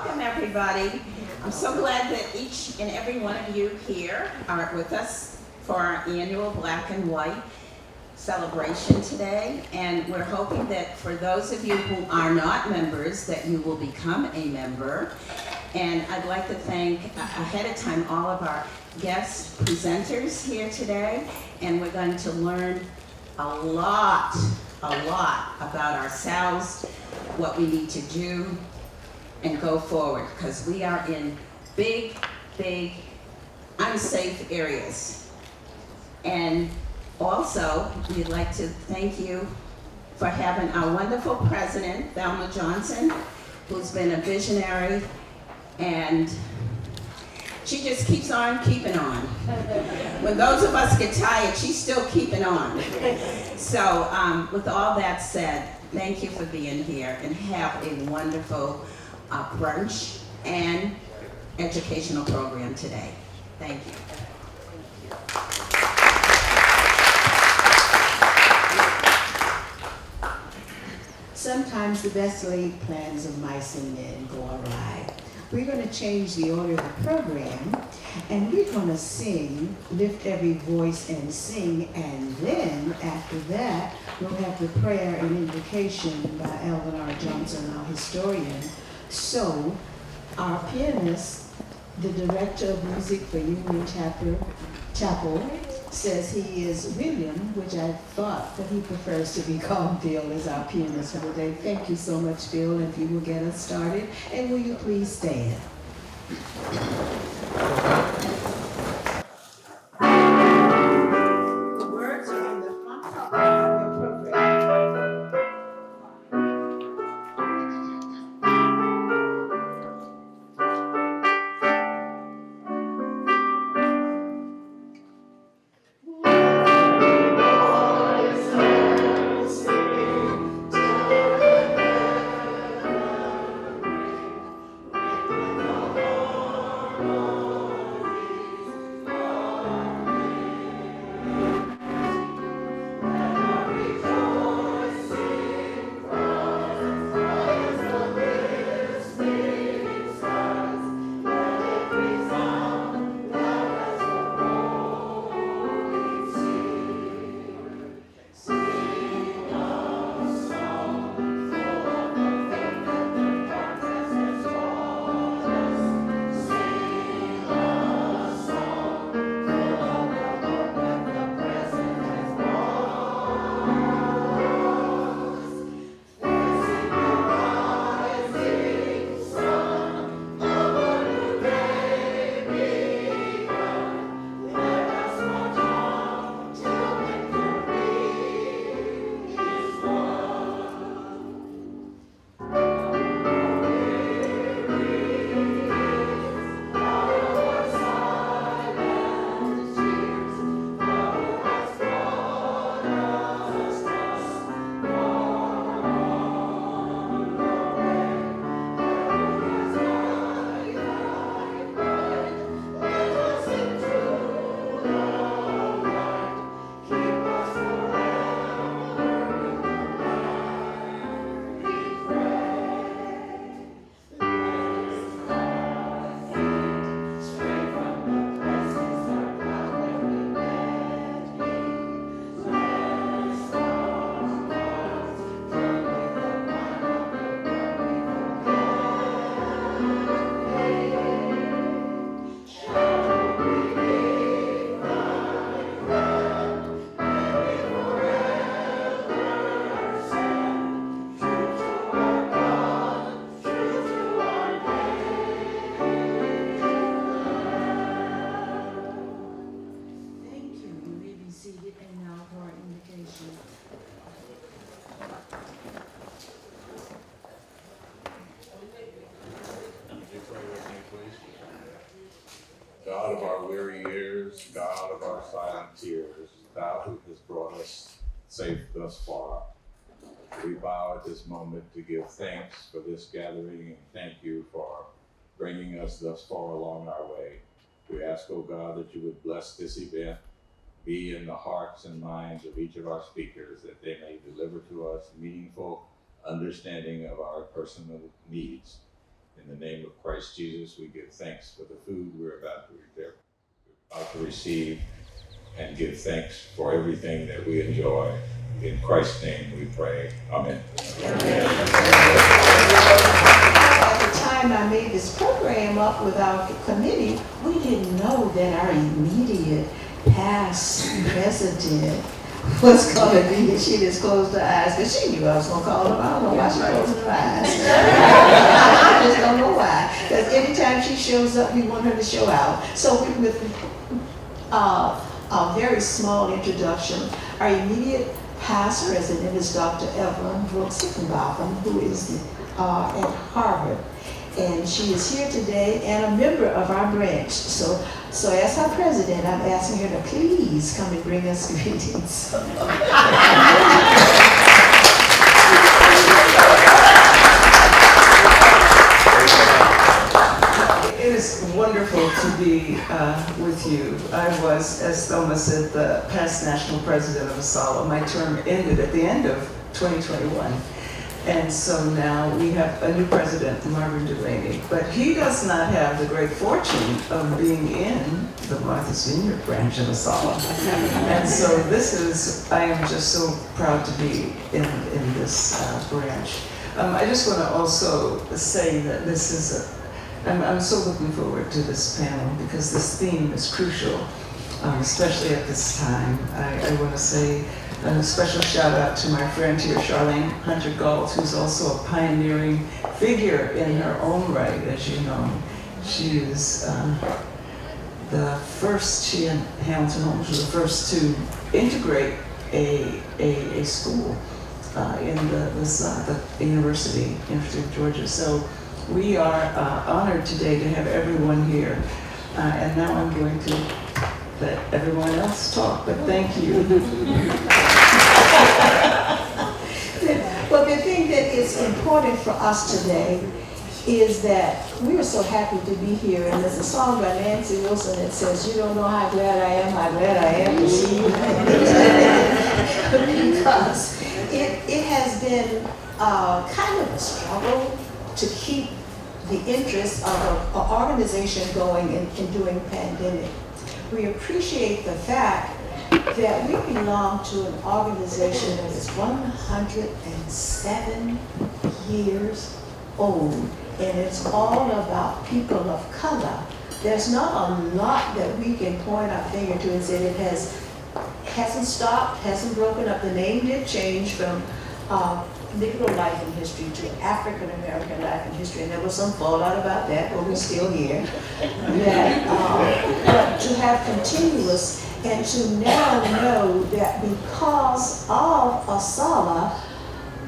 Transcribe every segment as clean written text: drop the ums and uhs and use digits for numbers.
welcome everybody. I'm so glad that each and every one of you here are with us for our annual Black and White celebration today. And we're hoping that for those of you who are not members, that you will become a member. And I'd like to thank ahead of time all of our guest presenters here today. And we're going to learn a lot about ourselves, what we need to do, and go forward, because we are in big, unsafe areas. And also, we'd like to thank you for having our wonderful president, Thelma Johnson, who's been a visionary, and she just keeps on keeping on. When those of us get tired, she's still keeping on. So with all that said, thank you for being here, and have a wonderful brunch and educational program today. Thank you. Sometimes the best laid plans of mice and men go awry. We're going to change the order of the program, and we're going to sing, lift every voice and sing, and then after that, we'll have the prayer and invocation by Elvin R. Johnson, our historian. So, our pianist, the director of music for Union Chapel, says he is William, which I thought that he prefers to be called Bill as our pianist for the day. Thank you so much, Bill, if you will get us started. And will you please stand? The words are on the front cover of your program. God of our weary years, God of our silent tears, thou who hast brought us safe thus far, we bow at this moment to give thanks for this gathering and thank you for bringing us thus far along our way. We ask, O God, that you would bless this event, be in the hearts and minds of each of our speakers, that they may deliver to us meaningful understanding of our personal needs. In the name of Christ Jesus, we give thanks for the food we're about to receive, and give thanks for everything that we enjoy. In Christ's name we pray. Amen. At the time I made this program up with our committee, we didn't know that our immediate past president was going to be, she just closed her eyes, because she knew I was going to call her. I don't know why she closed her eyes. I just don't know why. Because anytime she shows up, we want her to show out. So with a very small introduction, our immediate past president is Dr. Evelyn Brooks Hickenbotham, who is at Harvard. And she is here today and a member of our branch. So as our president, I'm asking her to please come and bring us greetings. It is wonderful to be with you. I was, as Thelma said, the past national president of Asalh. My term ended at the end of 2021. And so now we have a new president, Marvin Delaney. But he does not have the great fortune of being in the Martha's Vineyard branch of Asalh. And so I am just so proud to be in this branch. I just want to also say that I'm so looking forward to this panel because this theme is crucial, especially at this time. I want to say a special shout out to my friend here, Charlene Hunter-Gault, who's also a pioneering figure in her own right, as you know. She is the first, she and Hamilton Holmes were the first to integrate a school in the University of Georgia. So we are honored today to have everyone here. And now I'm going to let everyone else talk, but thank you. Well, the thing that is important for us today is that we are so happy to be here. And there's a song by Nancy Wilson that says, "You don't know how glad I am to see you." Because it has been kind of a struggle to keep the interest of an organization going in during the pandemic. We appreciate the fact that we belong to an organization that is 107 years old, and it's all about people of color. There's not a lot that we can point our finger to and say it hasn't stopped, hasn't broken up. The name did change from Negro life in history to African American life in history, and there was some fallout about that, but we're still here. But to have continuous and to now know that because of Asalh,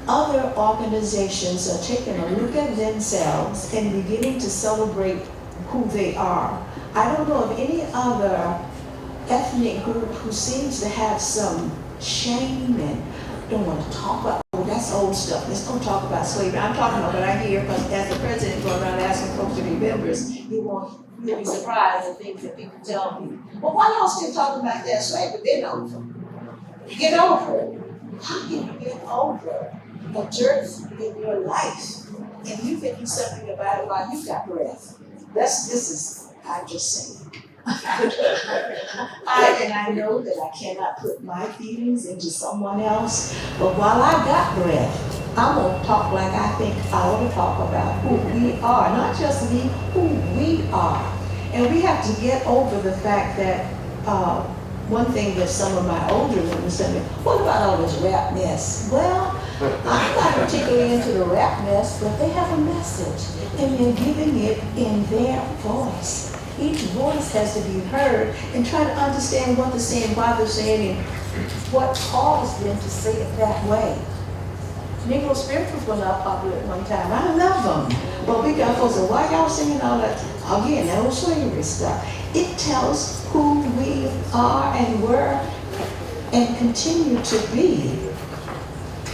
other organizations are taking a look at themselves and beginning to celebrate who they are. I don't know of any other ethnic group who seems to have some shame and don't want to talk about, oh, that's old stuff. Let's don't talk about slavery. I'm talking about what I hear because as the president going around asking folks to be members, you'll be surprised at things that people tell me. Well, why y'all still talking about that slavery? Get over it. Get over it. How can you get over a dearth in your life and you can do something about it while you got breath? I'm just saying. I know that I cannot put my feelings into someone else, but while I got breath, I'm gonna talk like I think I ought to talk about who we are, not just me, who we are. And we have to get over the fact that one thing that some of my older women said, what about all this rap mess? Well, I'm not particularly into the rap mess, but they have a message, and they're giving it in their voice. Each voice has to be heard and try to understand what they're saying, why they're saying, and what caused them to say it that way. Negro spirituals were not popular at one time. I love them. But we got folks say, why y'all singing all that? Again, that old slavery stuff. It tells who we are and were and continue to be.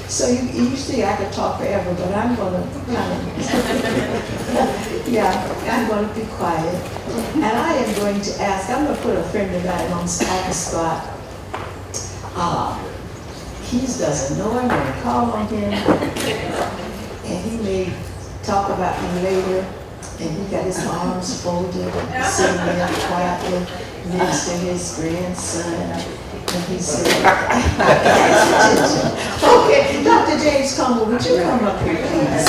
So you see, I could talk forever, but I'm going to I'm going to be quiet. And I am going to ask, I'm going to put a friend of mine on the spot. He doesn't know I'm going to call on him, and he may talk about me later. And he got his arms folded and sitting there quietly next to his grandson. And he said, okay, Dr. James Comer, would you come up here, please?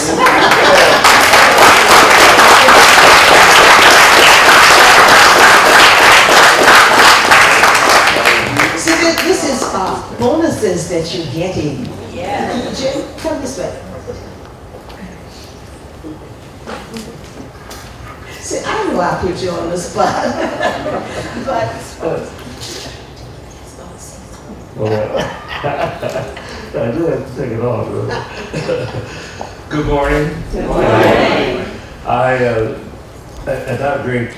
So this is bonuses that you're getting. Yeah. Jim, come this way. See, I know I put you on the spot, but Well, I do have to take it off. Really. Good morning. Good morning. I am not a great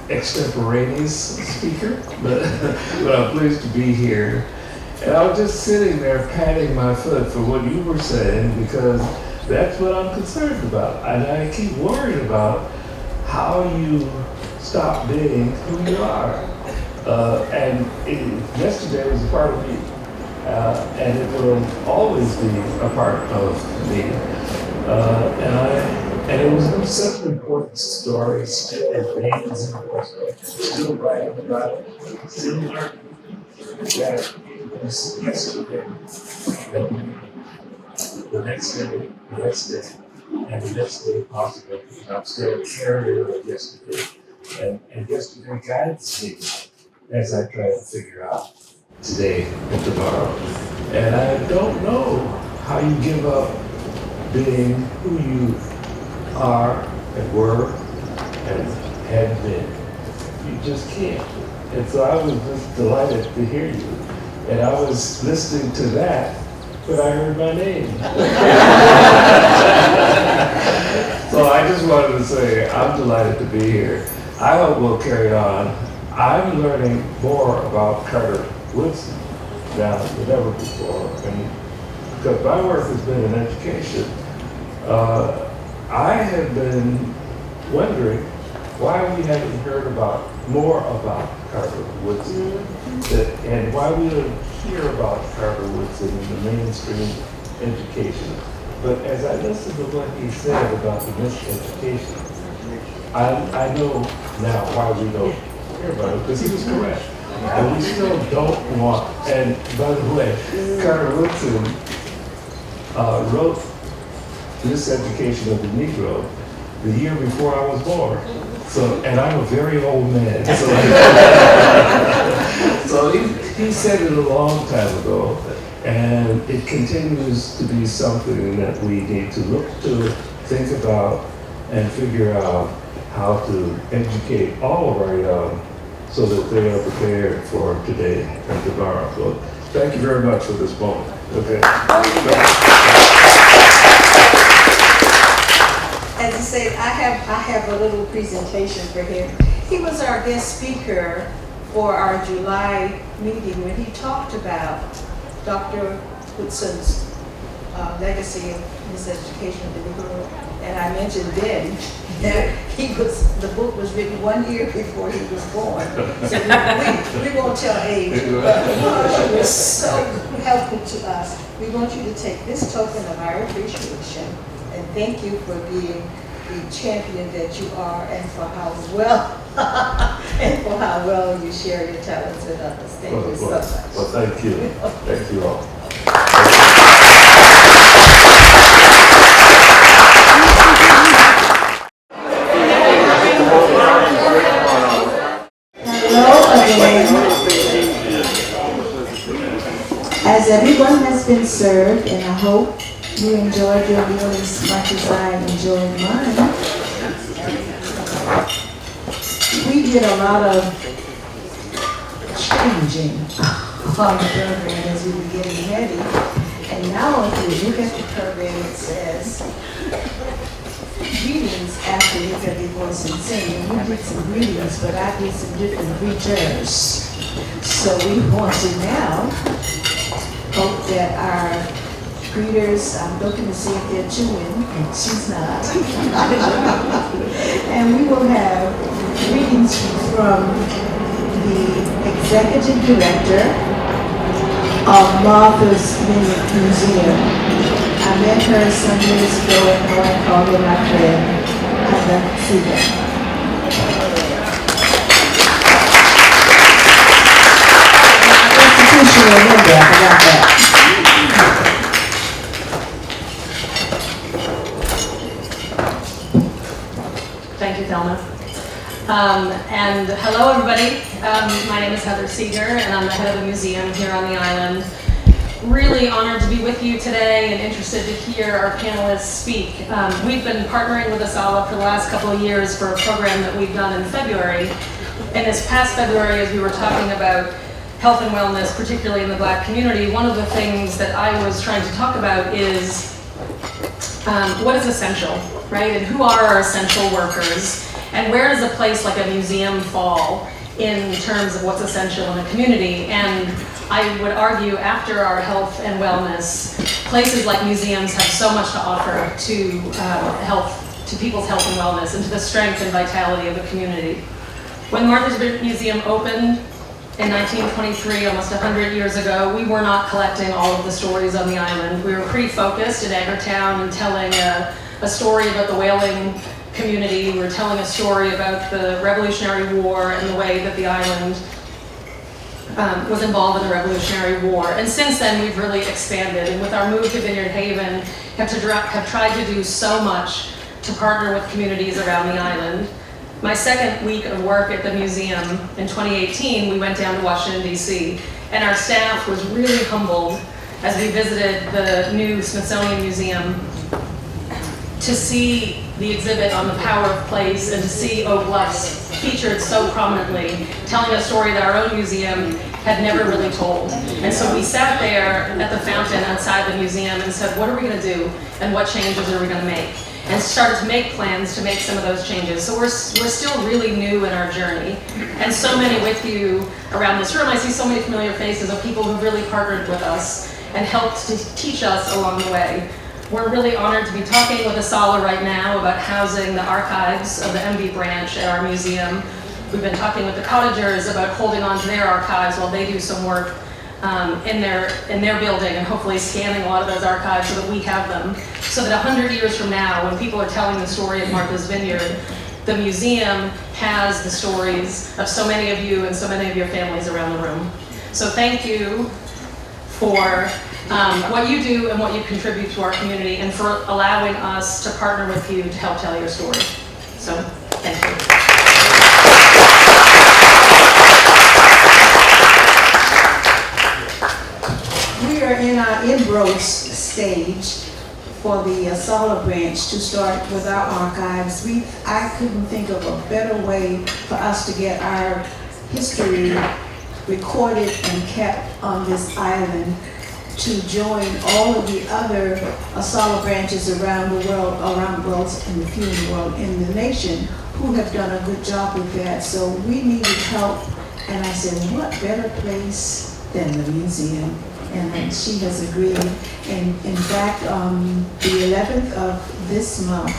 extemporaneous speaker, but I'm pleased to be here. And I was just sitting there patting my foot for what you were saying, because that's what I'm concerned about. And I keep worrying about how you stop being who you are. Yesterday was a part of me, and it will always be a part of me. And it was such an important story, still remains important, still writing about it, still learning that yesterday, the next day, and the next day possible. I'm still a carrier of yesterday, and yesterday guides me as I try to figure out today and tomorrow. And I don't know how you give up being who you are and were and had been. You just can't. And so I was just delighted to hear you. And I was listening to that, but I heard my name. So I just wanted to say I'm delighted to be here. I hope we'll carry on. I'm learning more about Carter Woodson now than ever before, and because my work has been in education, I have been wondering why we haven't heard more about Carter Woodson, and why we don't hear about Carter Woodson in the mainstream education. But as I listen to what he said about the miseducation, I know now why we don't hear about it, because he was correct. And we still don't want, and by the way, Carter Woodson wrote Miseducation of the Negro the year before I was born. So, and I'm a very old man. So he said it a long time ago, and it continues to be something that we need to look to, think about, and figure out how to educate all of our young so that they are prepared for today and tomorrow. So thank you very much for this moment. Okay. as I said, I have a little presentation for him. He was our guest speaker for our July meeting when he talked about Dr. Woodson's legacy of miseducation of the Negro. And I mentioned then that the book was written 1 year before he was born. So we won't tell age, but because you were so helpful to us, we want you to take this token of our appreciation and thank you for being the champion that you are, and for how well you share your talents with others. Thank you so much. Well, thank you. Thank you all. Hello again. As everyone has been served, and I hope you enjoyed your meal as much as I enjoyed mine. We did a lot of changing on the program as we were getting ready. And now if you look at the program, it says, greetings after Lift Every Voice and Sing. And we did some greetings, but I did some different greeters. So we want to now hope that our greeters, I'm looking to see if they're chewing, and she's not. And we will have greetings from the Executive Director of Martha's Vineyard Museum. I I met her some years ago, and now I call her my friend. I love to see her. Institutional member, I forgot that. Thank you, Thelma. And hello, everybody. My name is Heather Seeger, and I'm the head of the museum here on the island. Really honored to be with you today and interested to hear our panelists speak. We've been partnering with Asalh for the last couple of years for a program that we've done in February. And this past February, as we were talking about health and wellness, particularly in the Black community, one of the things that I was trying to talk about is what is essential, right? And who are our essential workers? And where does a place like a museum fall in terms of what's essential in a community? And I would argue after our health and wellness, places like museums have so much to offer to to people's health and wellness, and to the strength and vitality of a community. When Martha's Museum opened in 1923, almost 100 years ago, we were not collecting all of the stories on the island. We were pretty focused in Edgartown and telling a story about the whaling community. We were telling a story about the Revolutionary War and the way that the island was involved in the Revolutionary War. And since then, we've really expanded. And with our move to Vineyard Haven, have tried to do so much to partner with communities around the island. My second week of work at the museum in 2018, we went down to Washington, D.C., and our staff was really humbled as we visited the new Smithsonian Museum to see the exhibit on the power of place and to see Bluffs featured so prominently, telling a story that our own museum had never really told. And so we sat there at the fountain outside the museum and said, what are we going to do and what changes are we going to make? And started to make plans to make some of those changes. So we're still really new in our journey. And so many with you around this room, I see so many familiar faces of people who really partnered with us and helped to teach us along the way. We're really honored to be talking with Asalh right now about housing the archives of the MB branch at our museum. We've been talking with the cottagers about holding on to their archives while they do some work in their building, and hopefully scanning a lot of those archives so that we have them. So that 100 years from now, when people are telling the story of Martha's Vineyard, the museum has the stories of so many of you and so many of your families around the room. So thank you for what you do and what you contribute to our community, and for allowing us to partner with you to help tell your story. So thank you. We are in our inroads stage for the Asalh branch to start with our archives. I couldn't think of a better way for us to get our history recorded and kept on this island, to join all of the other Asalh branches around the world, and the few in the world, in the nation, who have done a good job with that. So we needed help, and I said, what better place than the museum? And she has agreed. And in fact, the 11th of this month,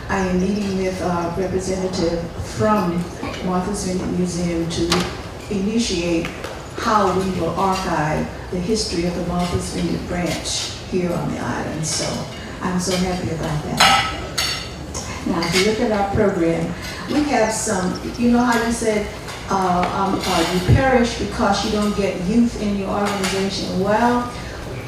I am meeting with a representative from Martha's Vineyard Museum to initiate how we will archive the history of the Martha's Vineyard branch here on the island. So I'm so happy about that. Now, if you look at our program, we have some, you know how you said, you perish because you don't get youth in your organization. Well,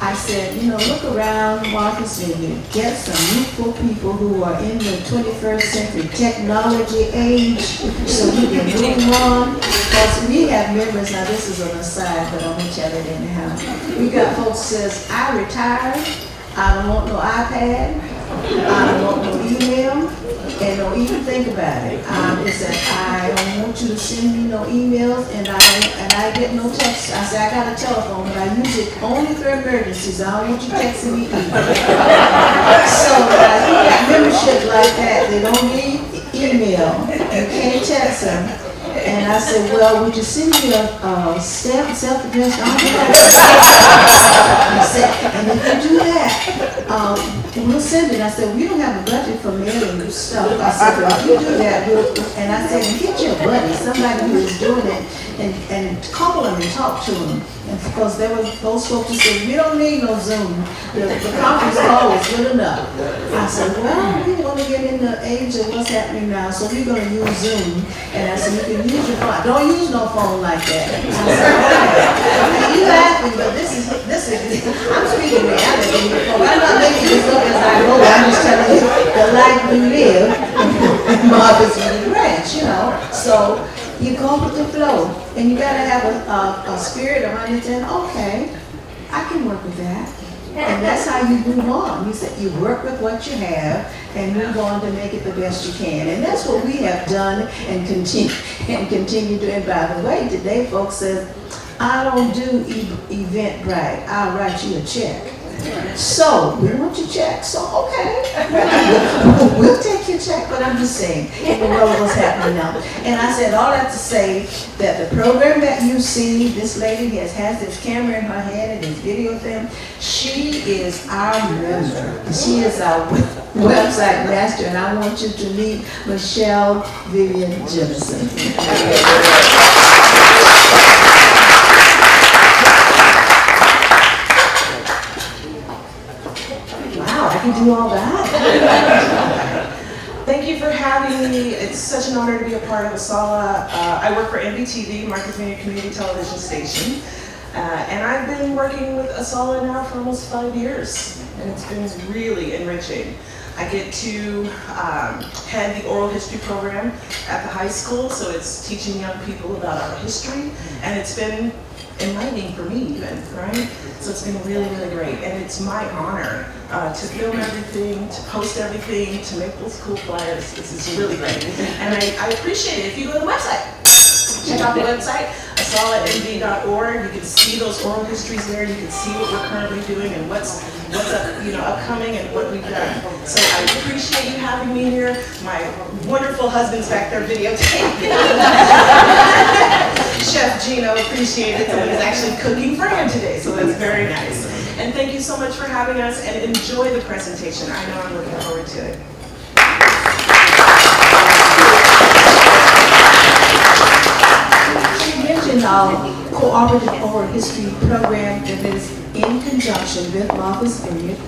I said, look around Martha's Vineyard, get some youthful people who are in the 21st century technology age, so we can move on. Because we have members, now this is an aside, but I'm going to tell it anyhow. We got folks who says, I retired, I don't want no iPad, I don't want no email, and don't even think about it. It said, I don't want you to send me no emails, and I get no text. I said, I got a telephone, but I use it only for emergencies. I don't want you texting me either. So we got membership like that. They don't need email. You can't text them. And I said, well, would you send me a stamped, self-addressed envelope? I said, and if you do that, we'll send it. I said, we don't have a budget for mailing stuff. I said, but if you do that, and I said, and get your buddy, somebody who is doing it, and call them and talk to them. And because there were those folks who said, we don't need no Zoom. The conference call is good enough. I said, well, we want to get in the age of what's happening now, so we're going to use Zoom. And I said, you can use your phone. Don't use no phone like that. I said, okay. You laughing, but this is, I'm speaking reality. I'm not making this up as I go. I'm just telling you the life we live in Martha's Vineyard Ranch, you know. So you go with the flow, and you gotta have a spirit of understanding. Okay, I can work with that, and that's how you move on. You said you work with what you have and move on to make it the best you can, and that's what we have done and continue to. And by the way, today folks said, I don't do Eventbrite. I'll write you a check. So, we want your check, so okay. We'll take your check, but I'm just saying, in the world what's happening now. And I said all that to say that the program that you see, this lady has this camera in her hand and this video film, she is our member. She is our website master, and I want you to meet Michelle Vivian Jemison. Wow, I can do all that. Thank you for having me. It's such an honor to be a part of Asalh. I work for MBTV, Martha's Vineyard Community Television Station. And I've been working with Asalh now for almost 5 years, and it's been really enriching. I get to head the oral history program at the high school, so it's teaching young people about our history, and it's been enlightening for me even, right? So it's been really, really great, and it's my honor to film everything, to post everything, to make those cool flyers. This is really great, and I appreciate it if you go to the website. Check out the website, asalhnv.org. You can see those oral histories there. You can see what we're currently doing and what's upcoming and what we've done. So I appreciate you having me here. My wonderful husband's back there videotaping. Chef Gino appreciated it. Someone is actually cooking for him today, so that's very nice. And thank you so much for having us, and enjoy the presentation. I know I'm looking forward to it. Our cooperative oral history program that is in conjunction with Martha's Vineyard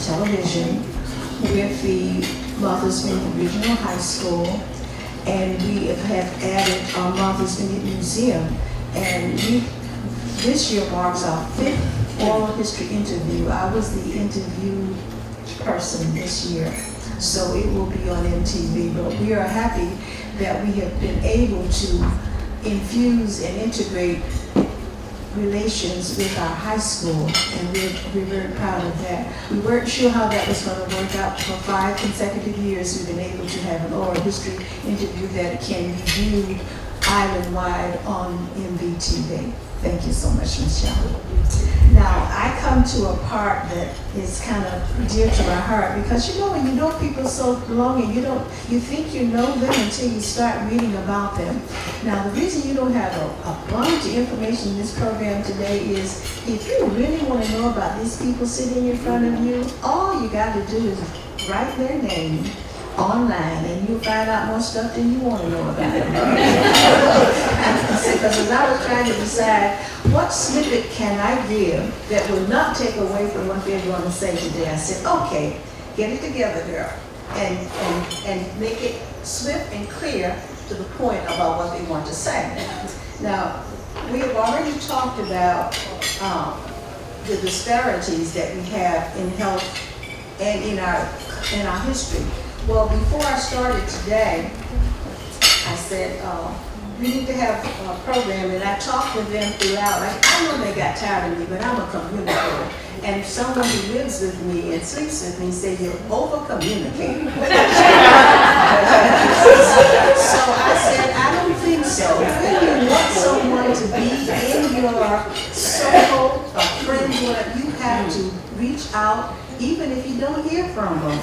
Television, with the Martha's Vineyard Regional High School, and we have added our Martha's Vineyard Museum. And this year marks our 5th oral history interview. I was the interview person this year, so it will be on MTV. But we are happy that we have been able to infuse and integrate relations with our high school, and we're very proud of that. We weren't sure how that was going to work out. For 5 consecutive years, we've been able to have an oral history interview that can be viewed island-wide on MVTV. Thank you so much, Michelle. Now, I come to a part that is kind of dear to my heart, because you know when you know people so long and you think you know them until you start reading about them. Now, the reason you don't have a bunch of information in this program today is if you really want to know about these people sitting in front of you, all you got to do is write their name online, and you'll find out more stuff than you want to know about them. Because as I was trying to decide what snippet can I give that will not take away from what they're going to say today, I said, okay, get it together, girl, and make it swift and clear to the point about what they want to say. Now, we have already talked about the disparities that we have in health and in our history. Well, before I started today, I said, we need to have a program, and I talked with them throughout. I know they got tired of me, but I'm a communicator. And someone who lives with me and sleeps with me said, you're over-communicating. So I said, I don't think so. If you want someone to be in your circle of friends, you have to reach out, even if you don't hear from them.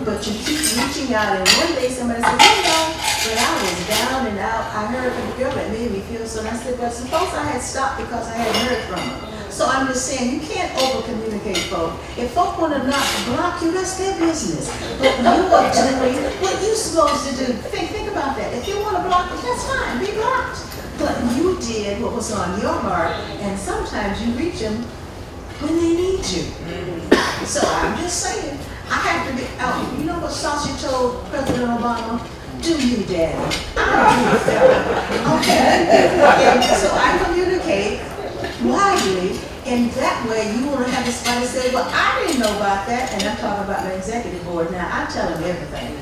But you keep reaching out, and one day somebody said, but I was down and out. I heard heard from the girl that made me feel so. And I said, well, suppose I had stopped because I hadn't heard from her. So I'm just saying, you can't over-communicate, folks. If folk want to not block you, that's their business. But you are doing what you're supposed to do. Think about that. If you want to block it, that's fine, be blocked. But you did what was on your heart, and sometimes you reach them when they need you. So I'm just saying, I have to be out. You know what Sasha told President Obama? Do you, Daddy? Okay. And so I communicate widely, and that way you want to have somebody say, well, I didn't know about that, and I'm talking about my executive board now. I tell them everything.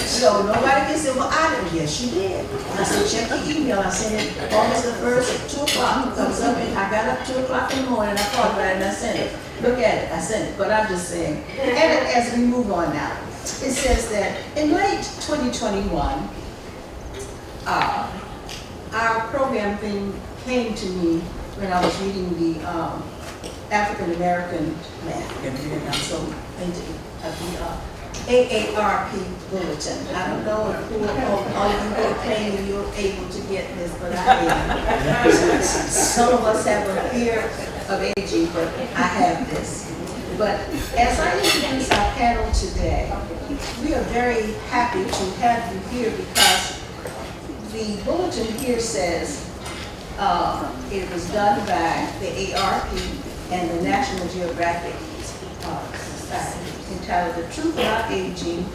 So nobody can say, well, I didn't. Yes, you did. I said, check your email. I sent it August the 1st at 2 o'clock. I was up and I got up 2 o'clock in the morning, I thought about it, and I sent it. Look at it, I sent it. But I'm just saying, and as we move on now, it says that in late 2021, our program thing came to me when I was reading the African American, I'm so into the AARP bulletin. I don't know if all of you are claiming you're able to get this, but I am. Some of us have a fear of aging, but I have this. But as I introduce our panel today, we are very happy to have you here because the bulletin here says it was done by the ARP and the National Geographic Society, entitled "The Truth About Aging: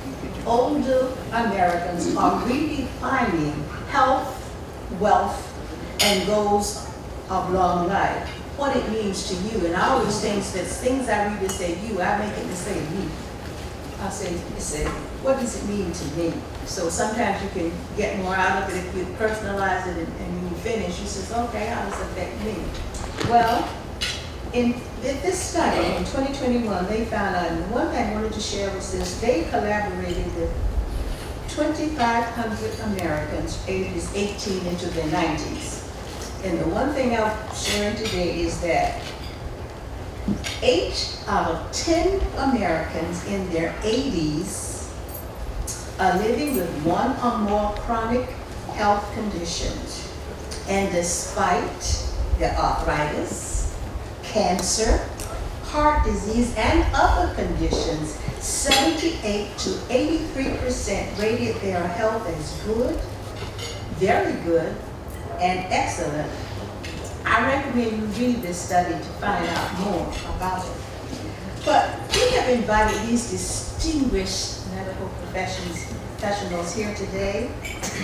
Older Americans Are Redefining Health, Wealth, and Goals of Long Life." What it means to you, and I always think that things I read to say you, I make it to say me. I say, what does it mean to me? So sometimes you can get more out of it if you personalize it, and when you finish, you say, okay, how does it affect me? Well, in this study in 2021, they found out, and one thing I wanted to share was this: they collaborated with 2,500 Americans ages 18 into their 90s. And the one thing I'm sharing today is that 8 out of 10 Americans in their 80s are living with one or more chronic health conditions. And despite their arthritis, cancer, heart disease, and other conditions, 78 to 83% rated their health as good, very good, and excellent. I recommend you read this study to find out more about it. But we have invited these distinguished medical professionals here today,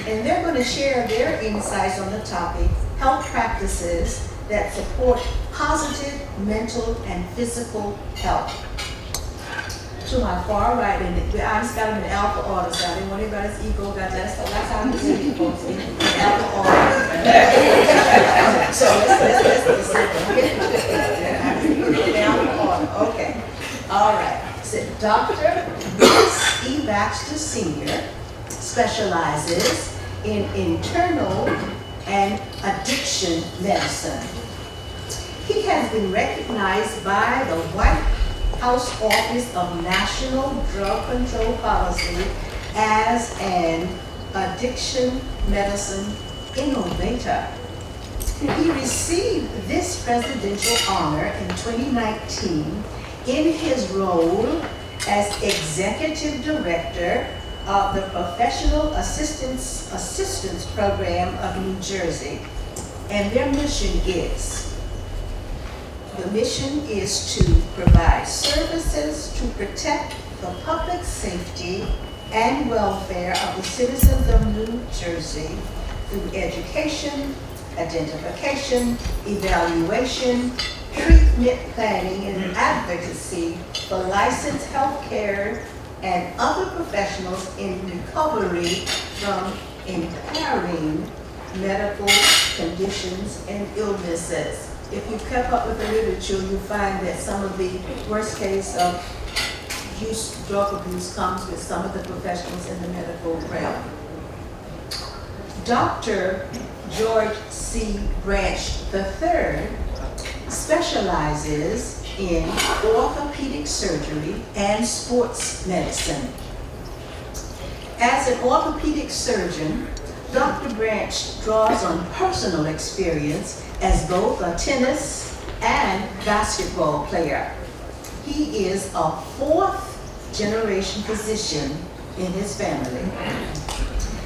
and they're going to share their insights on the topic, health practices that support positive mental and physical health. To my far right, and I just got them in alpha order, so I didn't want anybody's ego got that. So that's how I'm seeing folks in alpha order. So let's get in alpha order. Okay. All right. So Dr. Bruce E. Baxter Sr. specializes in internal and addiction medicine. He has been recognized by the White House Office of National Drug Control Policy as an addiction medicine innovator. He received this presidential honor in 2019 in his role as Executive Director of the Professional Assistance Program of New Jersey. And their mission is, the mission is to provide services to protect the public safety and welfare of the citizens of New Jersey through education, identification, evaluation, treatment planning, and advocacy for licensed healthcare and other professionals in recovery from impairing medical conditions and illnesses. If you kept up with the literature, you find that some of the worst case of drug abuse comes with some of the professionals in the medical realm. Dr. George C. Branch III specializes in orthopedic surgery and sports medicine. As an orthopedic surgeon, Dr. Branch draws on personal experience as both a tennis and basketball player. He is a fourth-generation physician in his family.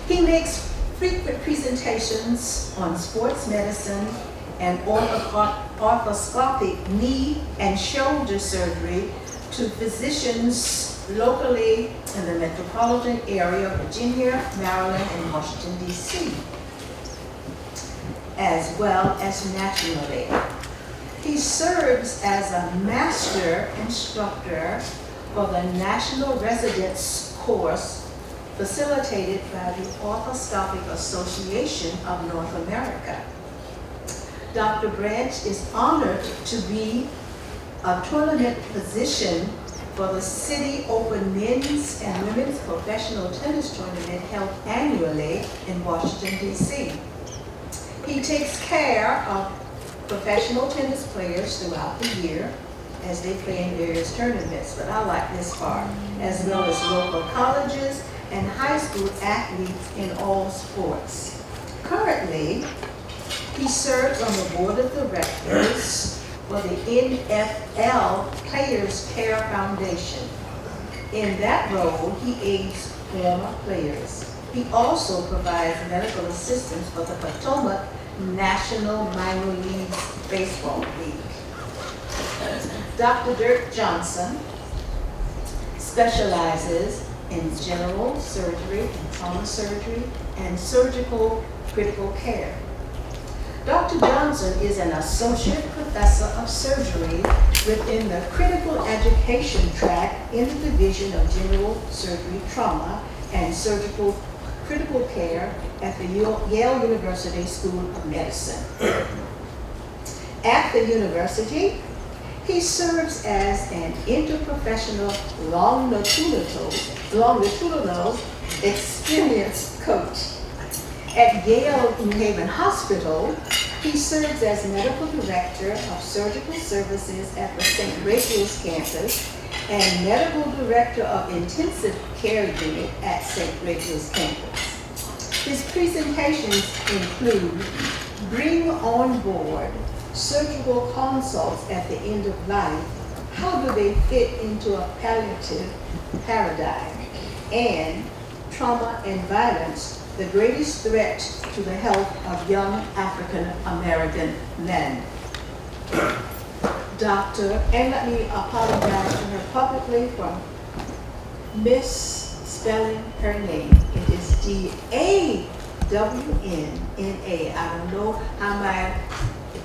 He makes frequent presentations on sports medicine and arthroscopic knee and shoulder surgery to physicians locally in the metropolitan area of Virginia, Maryland, and Washington, D.C., as well as nationally. He serves as a master instructor for the National Residence Course facilitated by the Arthroscopic Association of North America. Dr. Branch is honored to be a tournament physician for the City Open Men's and Women's Professional Tennis Tournament held annually in Washington, D.C. He takes care of professional tennis players throughout the year as they play in various tournaments, but I like this part, as well as local colleges and high school athletes in all sports. Currently, he serves on the board of directors for the NFL Players Care Foundation. In that role, he aids former players. He also provides medical assistance for the Potomac National Minor League Baseball League. Dr. Dirk Johnson specializes in general surgery and trauma surgery and surgical critical care. Dr. Johnson is an associate professor of surgery within the critical education track in the Division of General Surgery, Trauma, and Surgical Critical Care at the Yale University School of Medicine. At the university, he serves as an interprofessional longitudinal experience coach. At Yale New Haven Hospital, he serves as medical director of surgical services at the St. Rachel's campus and medical director of intensive care unit at St. Rachel's campus. His presentations include Bring on Board Surgical Consults at the End of Life, How Do They Fit into a Palliative Paradigm, and Trauma and Violence, the Greatest Threat to the Health of Young African American Men. And let me apologize to her publicly for misspelling her name. It is D-A-W-N-N-A. I don't know how my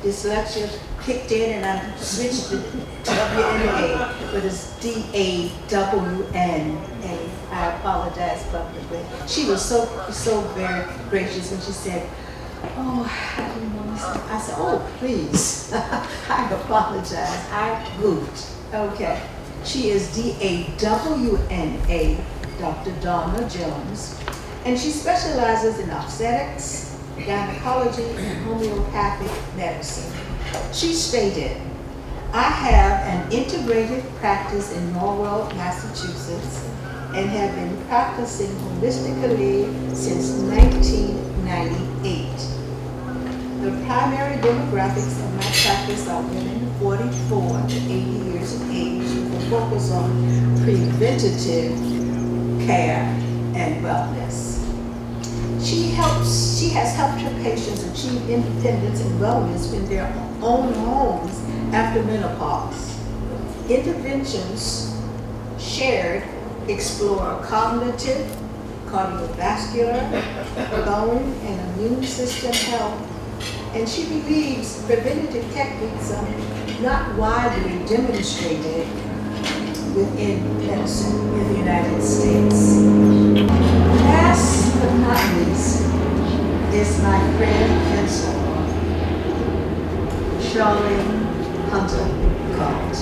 dyslexia kicked in and I switched it to W-N-A, but it's D-A-W-N-A. I apologize publicly. She was so very gracious when she said, "Oh, I didn't want to say." I said, "Oh, please." I apologize. I goofed. Okay. She is D-A-W-N-A, Dr. Donna Jones, and she specializes in obstetrics, gynecology, and homeopathic medicine. She stated, "I have an integrated practice in Norwell, Massachusetts, and have been practicing holistically since 1998. The primary demographics of my practice are women 44 to 80 years of age with a focus on preventative care and wellness. She has helped her patients achieve independence and wellness in their own homes after menopause. Interventions shared explore cognitive, cardiovascular, bone, and immune system health, and she believes preventative techniques are not widely demonstrated within medicine in the United States. Last but not least is my friend and soul, Charlene Hunter Cott.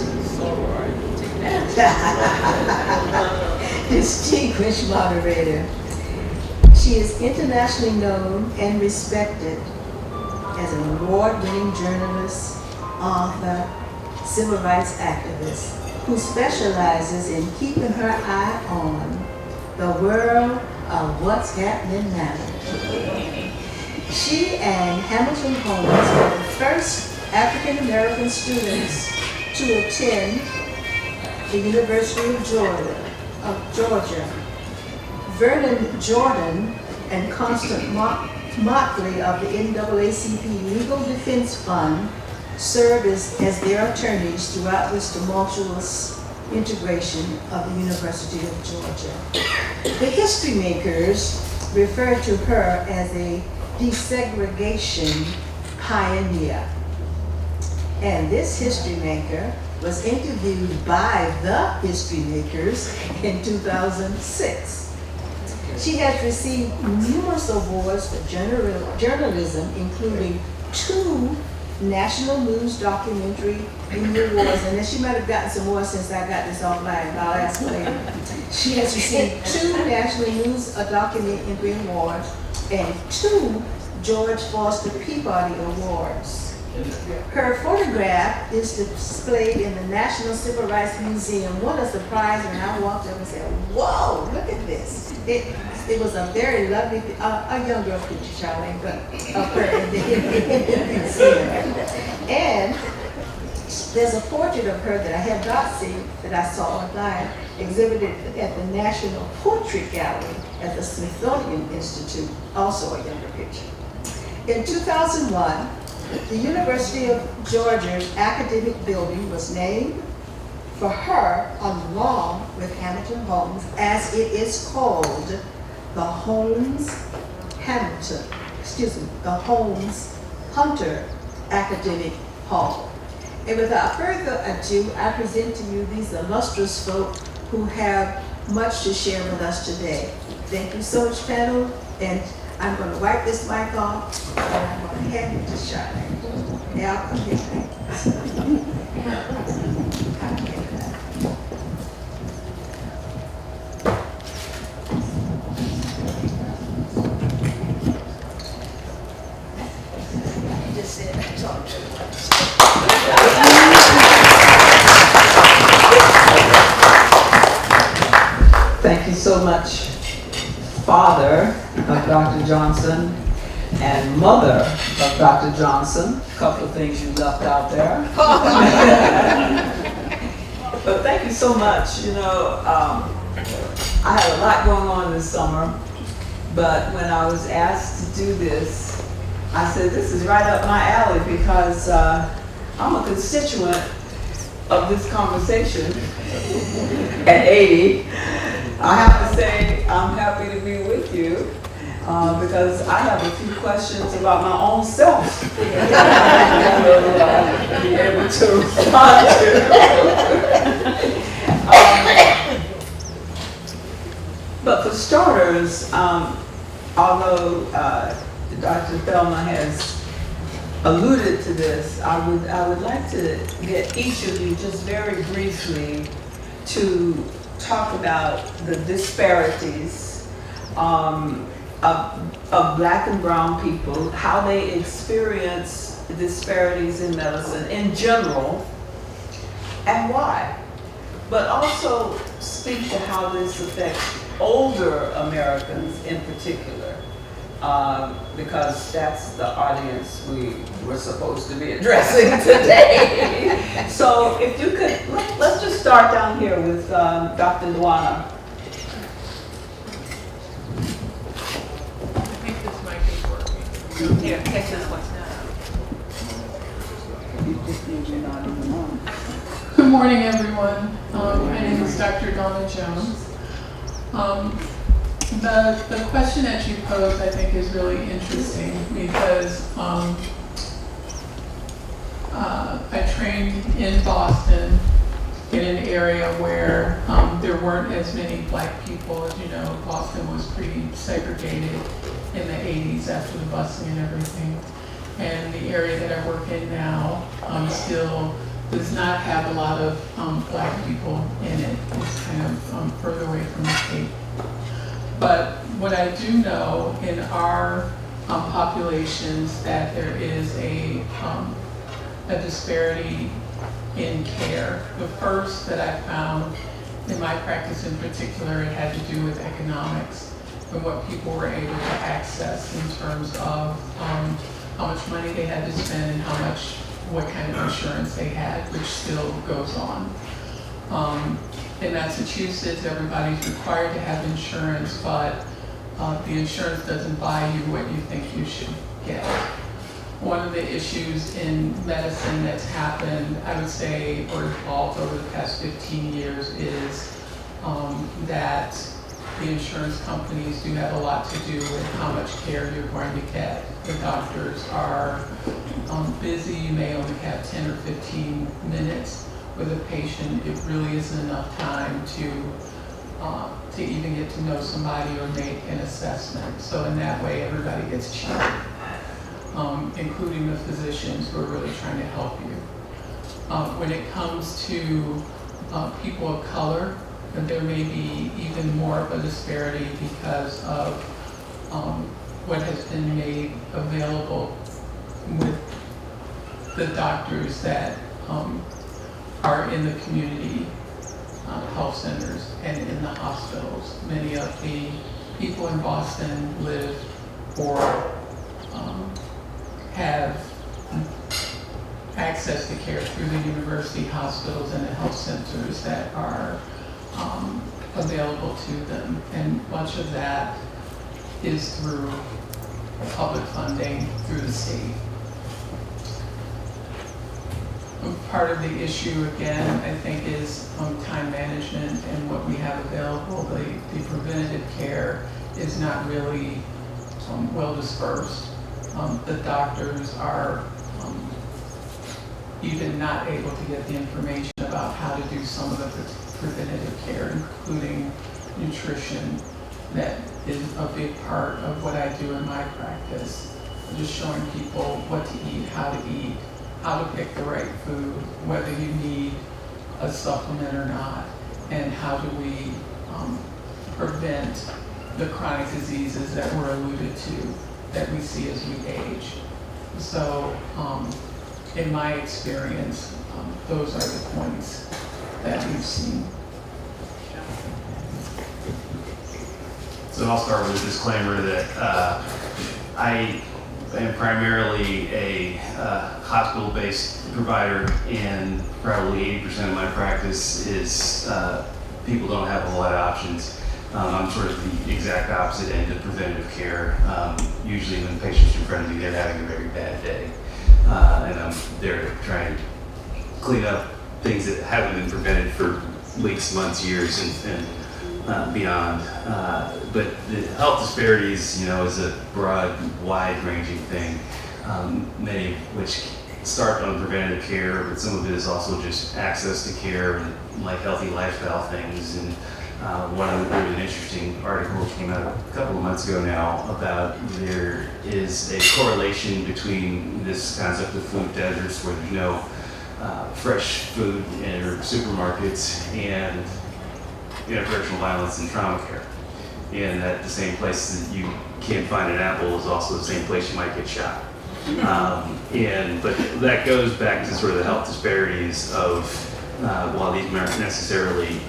Distinguished moderator. She is internationally known and respected as an award-winning journalist, author, civil rights activist who specializes in keeping her eye on the world of What's Happening Now. She and Hamilton Holmes were the first African American students to attend the University of Georgia. Vernon Jordan and Constant Motley of the NAACP Legal Defense Fund served as their attorneys throughout this tumultuous integration of the University of Georgia. The history makers refer to her as a desegregation pioneer. And this history maker was interviewed by the history makers in 2006. She has received numerous awards for journalism, including 2 National News Documentary Emmy Awards, and then she might have gotten some more since I got this online, I'll ask later. She has received 2 National News Documentary Awards and 2 George Foster Peabody Awards. Her photograph is displayed in the National Civil Rights Museum. What a surprise when I walked up and said, whoa, look at this. It was a very lovely, a young girl picture, Charlene, but of her in the museum. And there's a portrait of her that I have not seen, that I saw online, exhibited at the National Portrait Gallery at the Smithsonian Institute, also a younger picture. In 2001, the University of Georgia's academic building was named for her along with Hamilton Holmes, as it is called the Holmes Hunter Academic Hall. And without further ado, I present to you these illustrious folk who have much to share with us today. Thank you so much, panel, and I'm going to wipe this mic off, and I'm going to hand it to Charlene. Yeah, I'll come here. Thank you so much, father of Dr. Johnson and mother of Dr. Johnson. A couple of things you left out there. But thank you so much. You know, I had a lot going on this summer, but when I was asked to do this, I said, this is right up my alley because I'm a constituent of this conversation at 80. I have to say I'm happy to be with you because I have a few questions about my own self that I will be able to respond to. But for starters, although Dr. Thelma has alluded to this, I would like to get each of you just very briefly to talk about the disparities of Black and brown people, how they experience disparities in medicine in general, and why. But also speak to how this affects older Americans in particular, because that's the audience we were supposed to be addressing today. So if you could, let's just start down here with Dr. Dwana. I think this mic is working. Here, take this one. Good morning, everyone. My name is Dr. Donna Jones. The question that you posed, I think, is really interesting because I trained in Boston in an area where there weren't as many Black people. As you know, Boston was pretty segregated in the 80s after the busing and everything. And the area that I work in now still does not have a lot of Black people in it. It's kind of further away from the state. But what I do know in our populations that there is a disparity in care. The first that I found in my practice in particular, it had to do with economics. and what people were able to access in terms of how much money they had to spend and what kind of insurance they had, which still goes on. In Massachusetts, everybody's required to have insurance, but the insurance doesn't buy you what you think you should get. One of the issues in medicine that's happened, I would say, or evolved over the past 15 years is that the insurance companies do have a lot to do with how much care you're going to get. The doctors are busy. You may only have 10 or 15 minutes with a patient. It really isn't enough time to even get to know somebody or make an assessment. So in that way, everybody gets cheated, including the physicians who are really trying to help you. When it comes to people of color, there may be even more of a disparity because of what has been made available with the doctors that are in the community health centers and in the hospitals. Many of the people in Boston live or have access to care through the university hospitals and the health centers that are available to them. And much of that is through public funding through the state. Part of the issue, again, I think, is time management and what we have available. The preventative care is not really well dispersed. The doctors are even not able to get the information about how to do some of the preventative care, including nutrition. That is a big part of what I do in my practice. Just showing people what to eat, how to pick the right food, whether you need a supplement or not, and how do we prevent the chronic diseases that were alluded to that we see as we age. So in my experience, those are the points that we've seen. So I'll start with a disclaimer that I am primarily a hospital-based provider, and probably 80% of my practice is people don't have a whole lot of options. I'm sort of the exact opposite end of preventative care. Usually when the patient's in front of me, they're having a very bad day. And I'm there to try and clean up things that haven't been prevented for weeks, months, years, and beyond. But the health disparities, is a broad, wide-ranging thing, many of which start on preventative care, but some of it is also just access to care and like healthy lifestyle things. And there was an interesting article that came out a couple of months ago now about there is a correlation between this concept of food deserts where there's no fresh food in your supermarkets and interpersonal violence and trauma care. And that the same place that you can't find an apple is also the same place you might get shot. But that goes back to sort of the health disparities of, while these aren't necessarily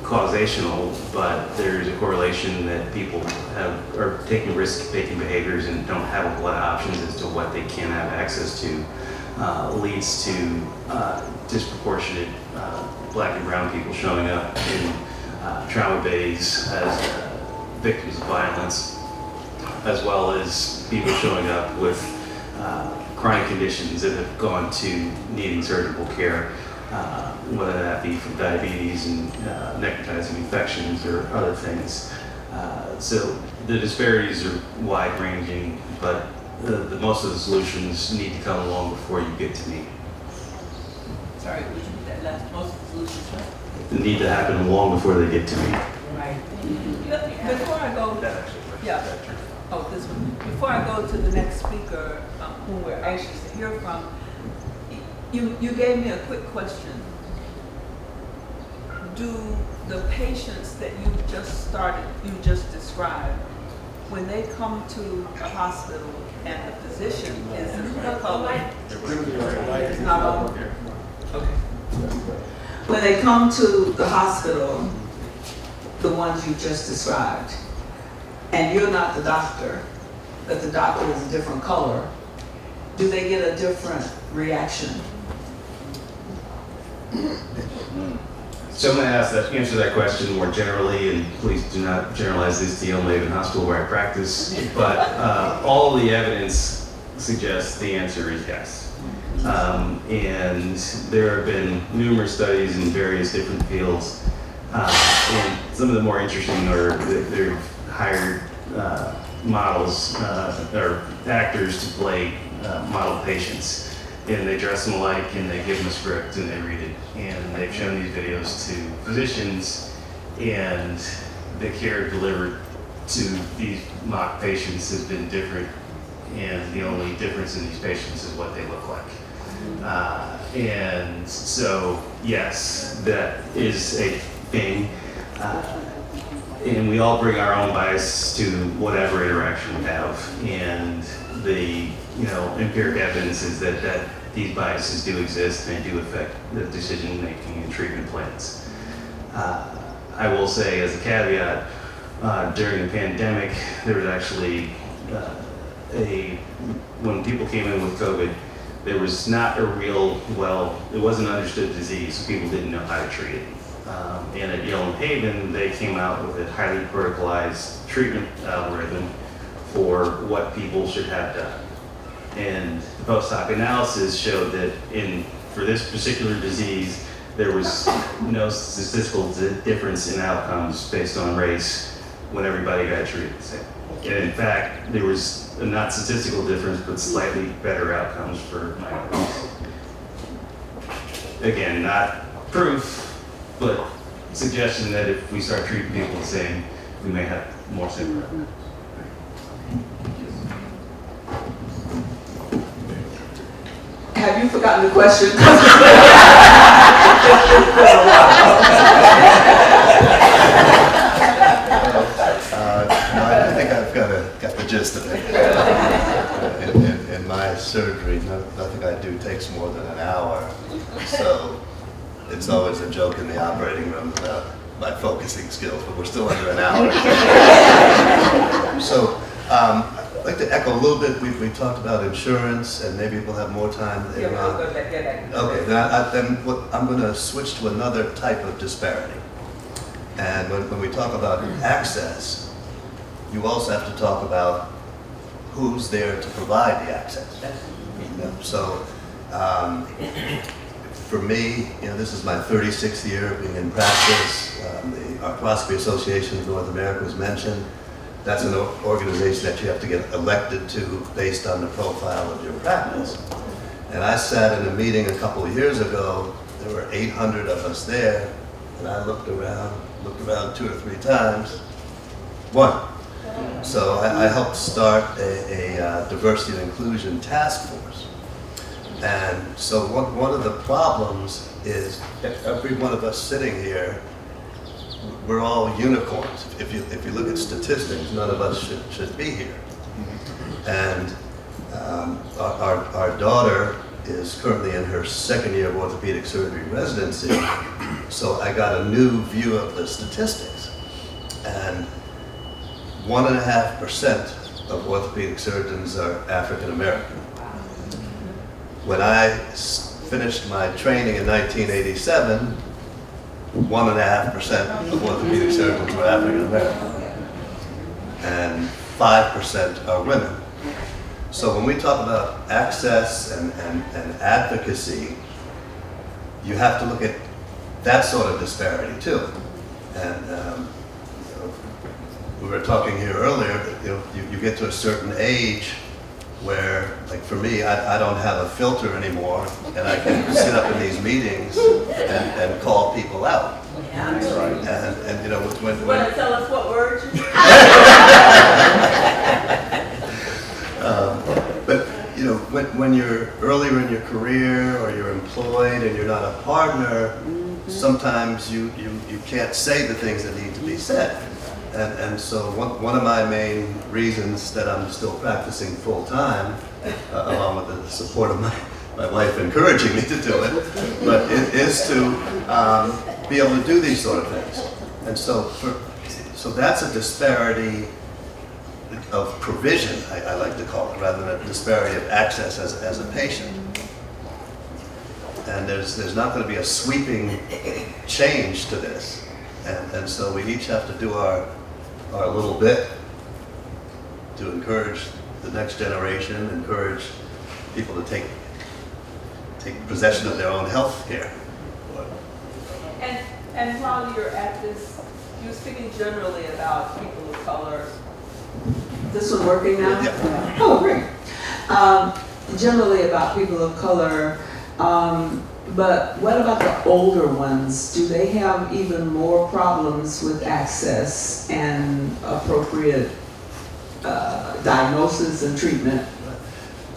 causational, but there's a correlation that people are taking risk-taking behaviors and don't have a whole lot of options as to what they can have access to, leads to disproportionate Black and brown people showing up in trauma bays as victims of violence, as well as people showing up with chronic conditions that have gone to needing surgical care, whether that be from diabetes and necrotizing infections or other things. So the disparities are wide-ranging, but the most of the solutions need to come along before you get to me. Sorry, would you repeat that last, most of the solutions, right? They need to happen long before they get to me. Right. Before I go, yeah. Oh, this one. Before I go to the next speaker, whom we're anxious to hear from, you gave me a quick question. Do the patients that you just described, when they come to the hospital and the physician is a public, it's not on. Okay. When they come to the hospital, the ones you just described, and you're not the doctor, but the doctor is a different color, do they get a different reaction? So I'm going to answer that question more generally, and please do not generalize this to Yale Maven Hospital where I practice, but all the evidence suggests the answer is yes. And there have been numerous studies in various different fields, and some of the more interesting are they've hired models or actors to play model patients. And they dress them alike, and they give them a script, and they read it. And they've shown these videos to physicians, and the care delivered to these mock patients has been different. And the only difference in these patients is what they look like. And so, yes, that is a thing. And we all bring our own bias to whatever interaction we have. And the empiric evidence is that these biases do exist and they do affect the decision making and treatment plans. I will say as a caveat, during the pandemic, there was actually when people came in with COVID, there was not a real, it wasn't an understood disease, so people didn't know how to treat it. And at Yale and Haven, they came out with a highly protocolized treatment algorithm for what people should have done. And the post-hoc analysis showed that for this particular disease, there was no statistical difference in outcomes based on race when everybody got treated the same. And in fact, there was a not statistical difference, but slightly better outcomes for minorities. Again, not proof, but suggestion that if we start treating people the same, we may have more symptoms. Have you forgotten the question? No, I think I've got the gist of it. In my surgery, nothing I do takes more than an hour, so it's always a joke in the operating room about my focusing skills, but we're still under an hour. So I'd like to echo a little bit. We talked about insurance, and maybe we'll have more time later on. Okay, then I'm going to switch to another type of disparity. And when we talk about access, you also have to talk about who's there to provide the access. So for me, this is my 36th year being in practice. The Arthroscopy Association of North America was mentioned. That's an organization that you have to get elected to based on the profile of your practice. And I sat in a meeting a couple of years ago. There were 800 of us there, and I looked around 2 or 3 times. One. So I helped start a diversity and inclusion task force. And so one of the problems is every one of us sitting here, we're all unicorns. If you look at statistics, none of us should be here. And our daughter is currently in her 2nd year of orthopedic surgery residency, so I got a new view of the statistics. And 1.5% of orthopedic surgeons are African American. When I finished my training in 1987, 1.5% of orthopedic surgeons were African American, and 5% are women. So when we talk about access and advocacy, you have to look at that sort of disparity too. And we were talking here earlier that you get to a certain age where, like for me, I don't have a filter anymore, and I can sit up in these meetings and call people out. Yeah, that's right. And when you want to tell us what words you but when you're earlier in your career or you're employed and you're not a partner, sometimes you can't say the things that need to be said. And so one of my main reasons that I'm still practicing full time, along with the support of my wife encouraging me to do it, but it is to be able to do these sort of things. And so that's a disparity of provision, I like to call it, rather than a disparity of access as a patient. And there's not going to be a sweeping change to this. And so we each have to do our little bit to encourage the next generation, encourage people to take possession of their own health care. And while you're at this, you're speaking generally about people of color. This one working now? Yeah. Oh, great. Generally about people of color, but what about the older ones? Do they have even more problems with access and appropriate diagnosis and treatment?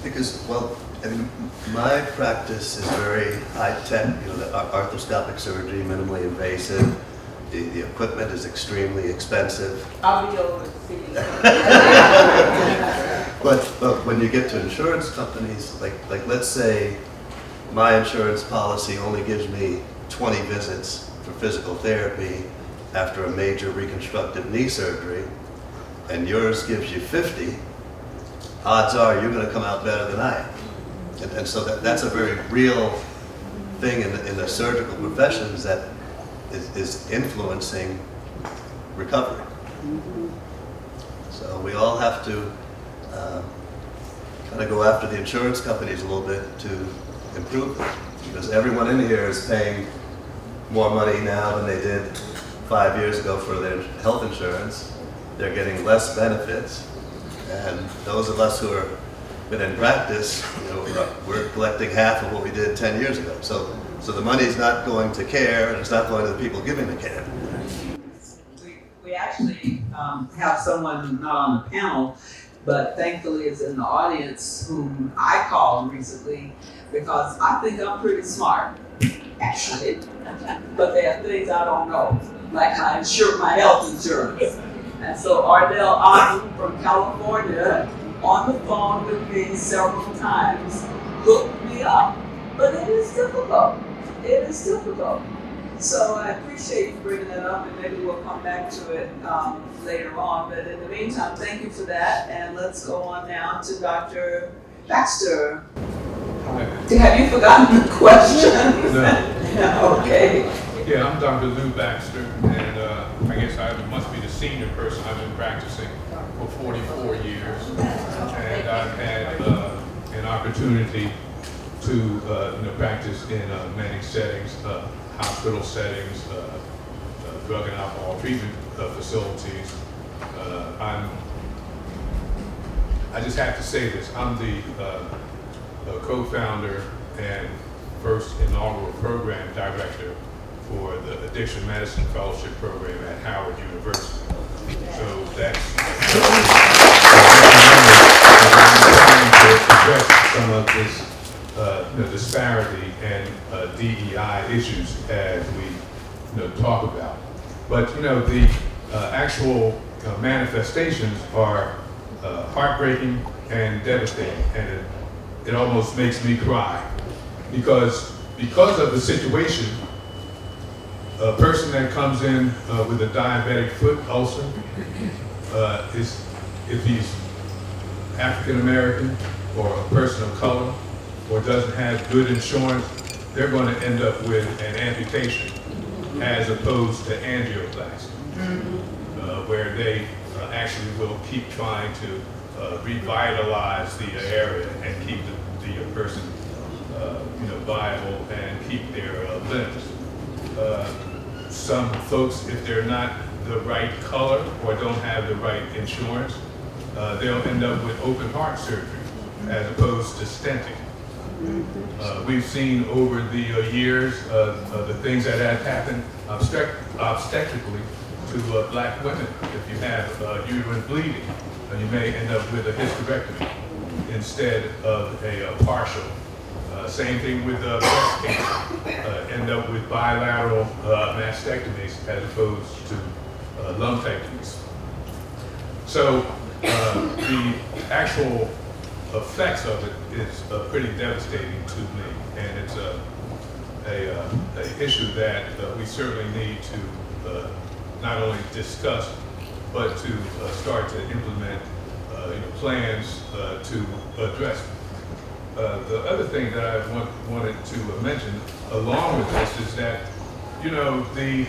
Because, well, I mean, my practice is very high-tech, you know, the arthroscopic surgery, minimally invasive. The equipment is extremely expensive. I'll be over to see you. But when you get to insurance companies, like let's say my insurance policy only gives me 20 visits for physical therapy after a major reconstructive knee surgery, and yours gives you 50, odds are you're going to come out better than I am. And so that's a very real thing in the surgical professions that is influencing recovery. So we all have to kind of go after the insurance companies a little bit to improve them, because everyone in here is paying more money now than they did 5 years ago for their health insurance. They're getting less benefits, and those of us who are been in practice, you know, we're collecting half of what we did 10 years ago. So the money's not going to care, and it's not going to the people giving the care. We actually have someone not on the panel, but thankfully is in the audience, whom I called recently because I think I'm pretty smart, actually. But there are things I don't know, like my health insurance. And so Ardell Osmond from California, on the phone with me several times, hooked me up. But it is difficult. It is difficult. So I appreciate you bringing that up, and maybe we'll come back to it later on. But in the meantime, thank you for that. And let's go on now to Dr. Baxter. Hi. Have you forgotten the question? No. Okay. Yeah, I'm Dr. Lou Baxter, and I guess I must be the senior person. I've been practicing for 44 years, and I've had an opportunity to practice in many settings, hospital settings, drug and alcohol treatment facilities. I just have to say this: I'm the co-founder and first inaugural program director for the Addiction Medicine Fellowship Program at Howard University. So that's to address some of this disparity and DEI issues as we talk about. But the actual manifestations are heartbreaking and devastating, and it almost makes me cry because of the situation. A person that comes in with a diabetic foot ulcer, if he's African American or a person of color or doesn't have good insurance, they're going to end up with an amputation as opposed to angioplasty, where they actually will keep trying to revitalize the area and keep the person viable and keep their limbs. Some folks, if they're not the right color or don't have the right insurance, they'll end up with open heart surgery as opposed to stenting. We've seen over the years the things that have happened obstetrically to black women. If you have uterine bleeding, you may end up with a hysterectomy instead of a partial. Same thing with breast cancer. End up with bilateral mastectomies as opposed to lumpectomies. So the actual effects of it is pretty devastating to me, and it's a issue that we certainly need to not only discuss, but to start to implement plans to address. The other thing that I wanted to mention along with this is that, you know, the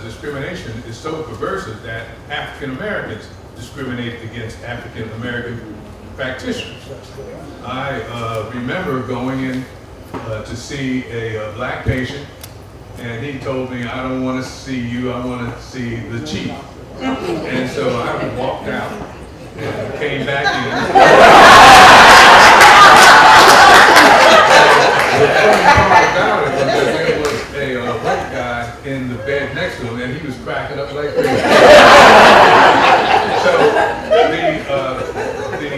discrimination is so pervasive that African Americans discriminate against African American practitioners. I remember going in to see a black patient, and he told me, "I don't want to see you, I want to see the chief." And so I walked out and came back in. The funny part about it was that there was a white guy in the bed next to him, and he was cracking up like crazy. So the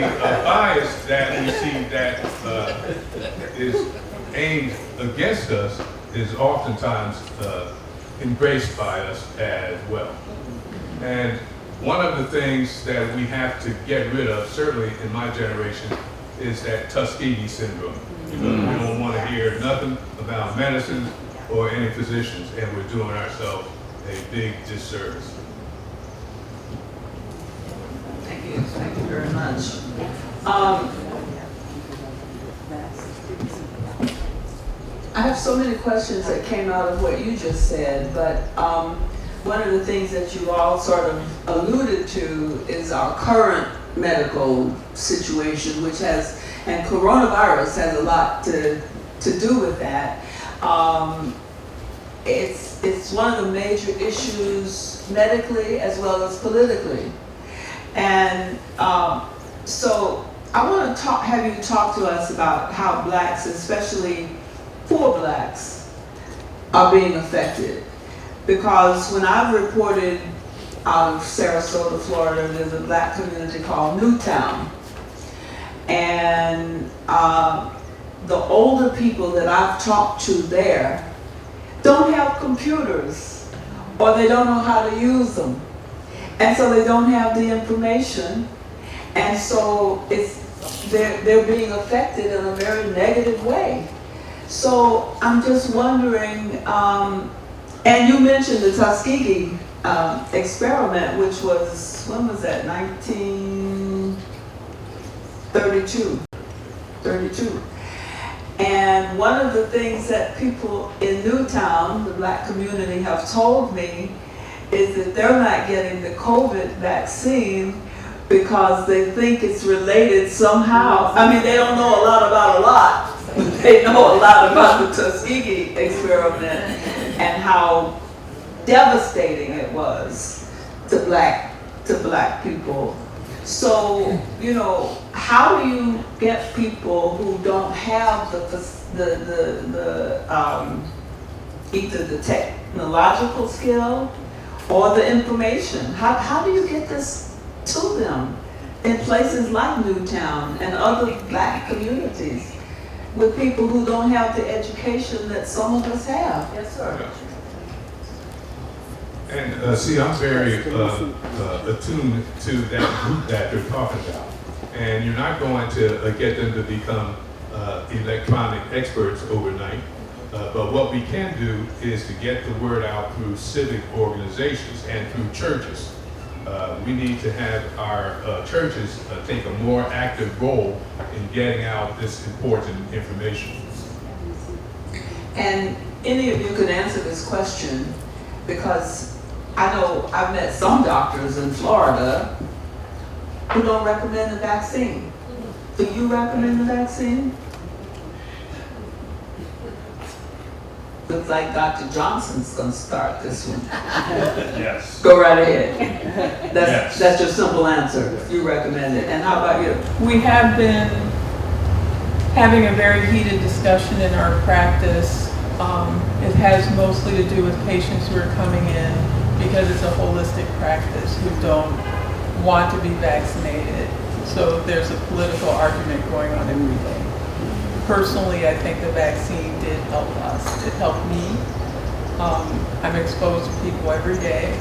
bias that we see that is aimed against us is oftentimes embraced by us as well. And one of the things that we have to get rid of, certainly in my generation, is that Tuskegee syndrome. You know, we don't want to hear nothing about medicine or any physicians, and we're doing ourselves a big disservice. Thank you very much. I have so many questions that came out of what you just said, but one of the things that you all sort of alluded to is our current medical situation, which has, and coronavirus has a lot to do with that. It's one of the major issues medically as well as politically. And so I want to have you talk to us about how blacks, especially poor blacks, are being affected. Because when I've reported out of Sarasota, Florida, there's a black community called Newtown. And the older people that I've talked to there don't have computers, or they don't know how to use them. And so they don't have the information. And so they're being affected in a very negative way. So I'm just wondering, and you mentioned the Tuskegee experiment, which was, when was that, 1932. And one of the things that people in Newtown, the black community, have told me is that they're not getting the COVID vaccine because they think it's related somehow. I mean, they don't know a lot about a lot. They know a lot about the Tuskegee experiment and how devastating it was to black people. So, you know, how do you get people who don't have either the technological skill or the information? How do you get this to them in places like Newtown and other black communities with people who don't have the education that some of us have? Yes, sir. And see, I'm very attuned to that group that they're talking about. And you're not going to get them to become electronic experts overnight. But what we can do is to get the word out through civic organizations and through churches. We need to have our churches take a more active role in getting out this important information. And any of you could answer this question, because I know I've met some doctors in Florida who don't recommend the vaccine. Do you recommend the vaccine? Looks like Dr. Johnson's going to start this one. Yes. Go right ahead. Yes. That's your simple answer. You recommend it. And how about you? We have been having a very heated discussion in our practice. It has mostly to do with patients who are coming in because it's a holistic practice who don't want to be vaccinated. So there's a political argument going on every day. Personally, I think the vaccine did help us. It helped me. I'm exposed to people every day.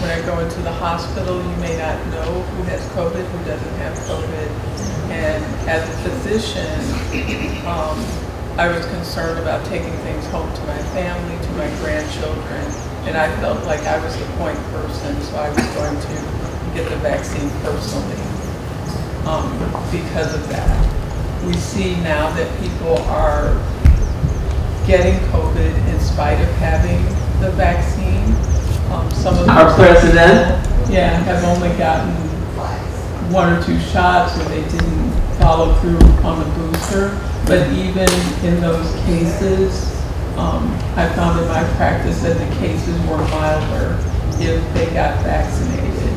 When I go into the hospital, you may not know who has COVID, who doesn't have COVID. And as a physician, I was concerned about taking things home to my family, to my grandchildren, and I felt like I was the point person, so I was going to get the vaccine personally. because of that. We see now that people are getting COVID in spite of having the vaccine. Some of Our president. Yeah, have only gotten 1 or 2 shots, or they didn't follow through on the booster. But even in those cases, I found in my practice that the cases were milder if they got vaccinated.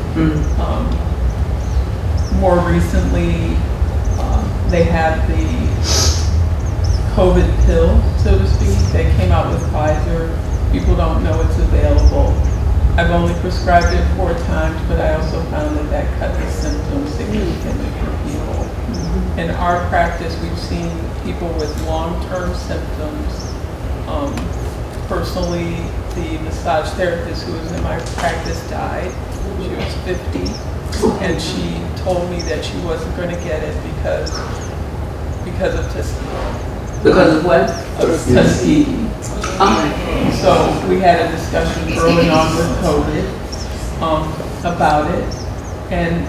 More recently, they had the COVID pill, so to speak. They came out with Pfizer. People don't know it's available. I've only prescribed it 4 times, but I also found that that cut the symptoms significantly for people. In our practice, we've seen people with long-term symptoms. Personally, the massage therapist who was in my practice died. She was 50, and she told me that she wasn't going to get it because of Tuskegee. Because of what? Tuskegee. So we had a discussion early on with COVID about it, and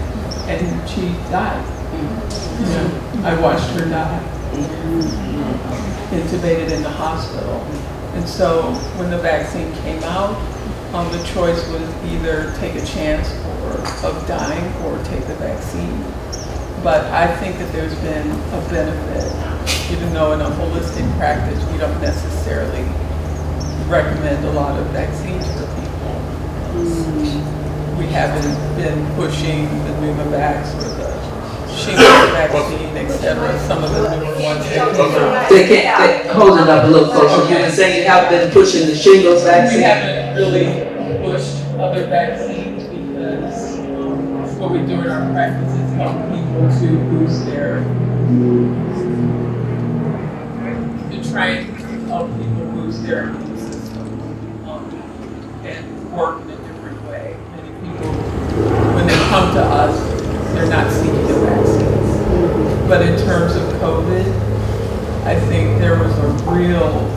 she died. You know, I watched her die, intubated in the hospital. And so when the vaccine came out, the choice was either take a chance of dying or take the vaccine. But I think that there's been a benefit, even though in a holistic practice we don't necessarily recommend a lot of vaccines for people. We haven't been pushing the Pneumovax or the shingles vaccine, etc. Some of the newer ones that came out. They hold it up a little closer. You've been saying you have been pushing the shingles We vaccine? haven't really pushed other vaccines because what we do in our practice is help people to boost their, to try and help people boost their immune system and work in a different way. Many people, when they come to us, they're not seeking the vaccines. But in terms of COVID, I think there was a real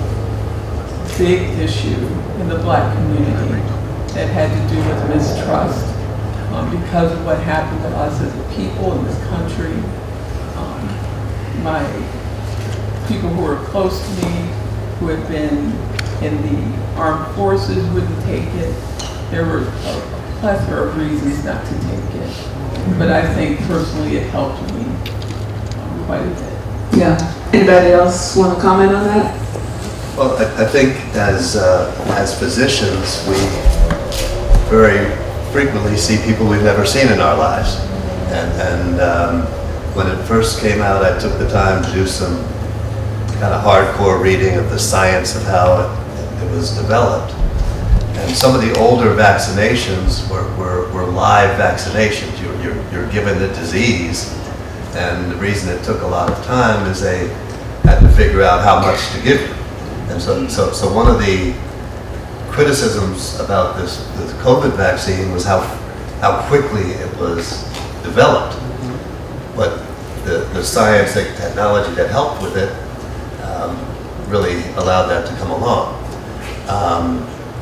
big issue in the Black community that had to do with mistrust because of what happened to us as a people in this country. My people who were close to me, who had been in the armed forces, wouldn't take it. There were a plethora of reasons not to take it. But I think personally it helped me quite a bit. Yeah. Anybody else want to comment on that? Well, I think as physicians, we very frequently see people we've never seen in our lives. And when it first came out, I took the time to do some kind of hardcore reading of the science of how it was developed. And some of the older vaccinations were live vaccinations. You're given the disease, and the reason it took a lot of time is they had to figure out how much to give you. And so one of the criticisms about this COVID vaccine was how quickly it was developed. But the science, the technology that helped with it really allowed that to come along.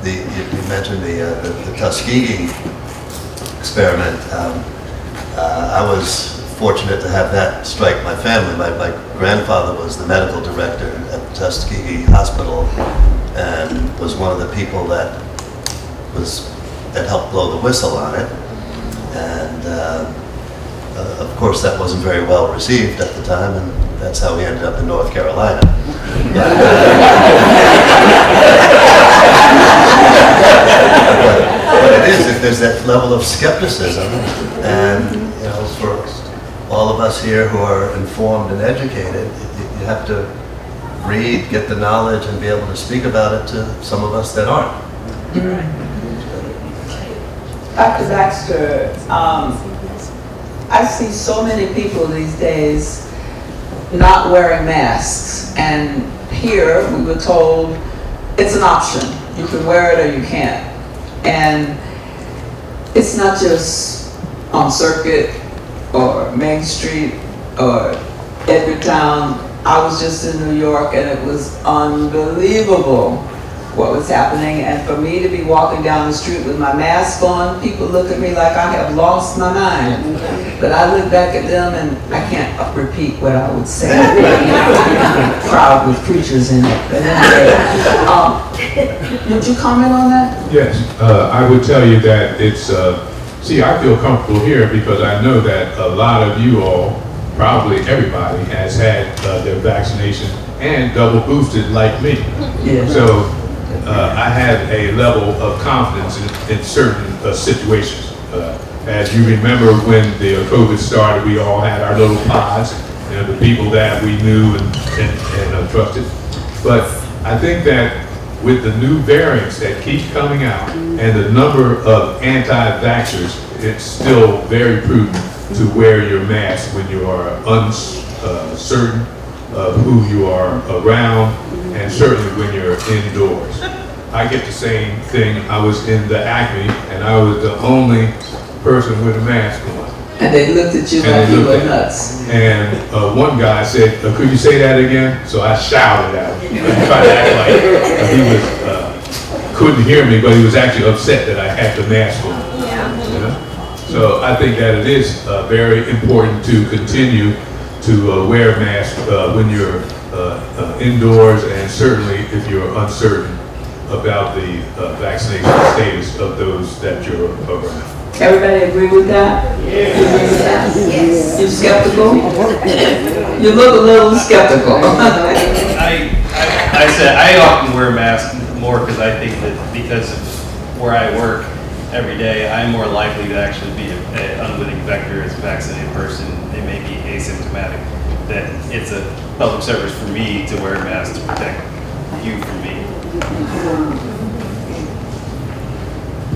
You mentioned the Tuskegee experiment. I was fortunate to have that strike my family. My grandfather was the medical director at Tuskegee Hospital and was one of the people that helped blow the whistle on it. And of course, that wasn't very well received at the time, and that's how we ended up in North Carolina. But it is, there's that level of skepticism, and you know, for all of us here who are informed and educated, you have to read, get the knowledge, and be able to speak about it to some of us that aren't. Dr. Baxter, I see so many people these days not wearing masks, and here we were told it's an option. You can wear it or you can't. And it's not just on Circuit or Main Street or Edgartown. I was just in New York and it was unbelievable what was happening, and for me to be walking down the street with my mask on, people look at me like I have lost my mind. But I look back at them and I can't repeat what I would say. Crowd with preachers in it. But anyway, would you comment on that? Yes, I would tell you that it's, see, I feel comfortable here because I know that a lot of you all, probably everybody, has had their vaccination and double boosted like me. Yeah. So I have a level of confidence in certain situations. As you remember when the COVID started, we all had our little pods, you know, the people that we knew and trusted. But I think that with the new variants that keep coming out and the number of anti-vaxxers, it's still very prudent to wear your mask when you are uncertain of who you are around, and certainly when you're indoors. I get the same thing. I was in the Acme, and I was the only person with a mask on. And they looked at you like you were nuts. And one guy said, could you say that again? So I shouted at him. I tried to act like he was, couldn't hear me, but he was actually upset that I had the mask on. You know? So I think that it is very important to continue to wear masks when you're indoors, and certainly if you're uncertain about the vaccination status of those that you're around. Everybody agree with that? Yes. You skeptical? You look a little skeptical. I said I often wear masks more because I think that because of where I work every day, I'm more likely to actually be an unwitting vector as a vaccinated person. They may be asymptomatic. That it's a public service for me to wear a mask to protect you from me.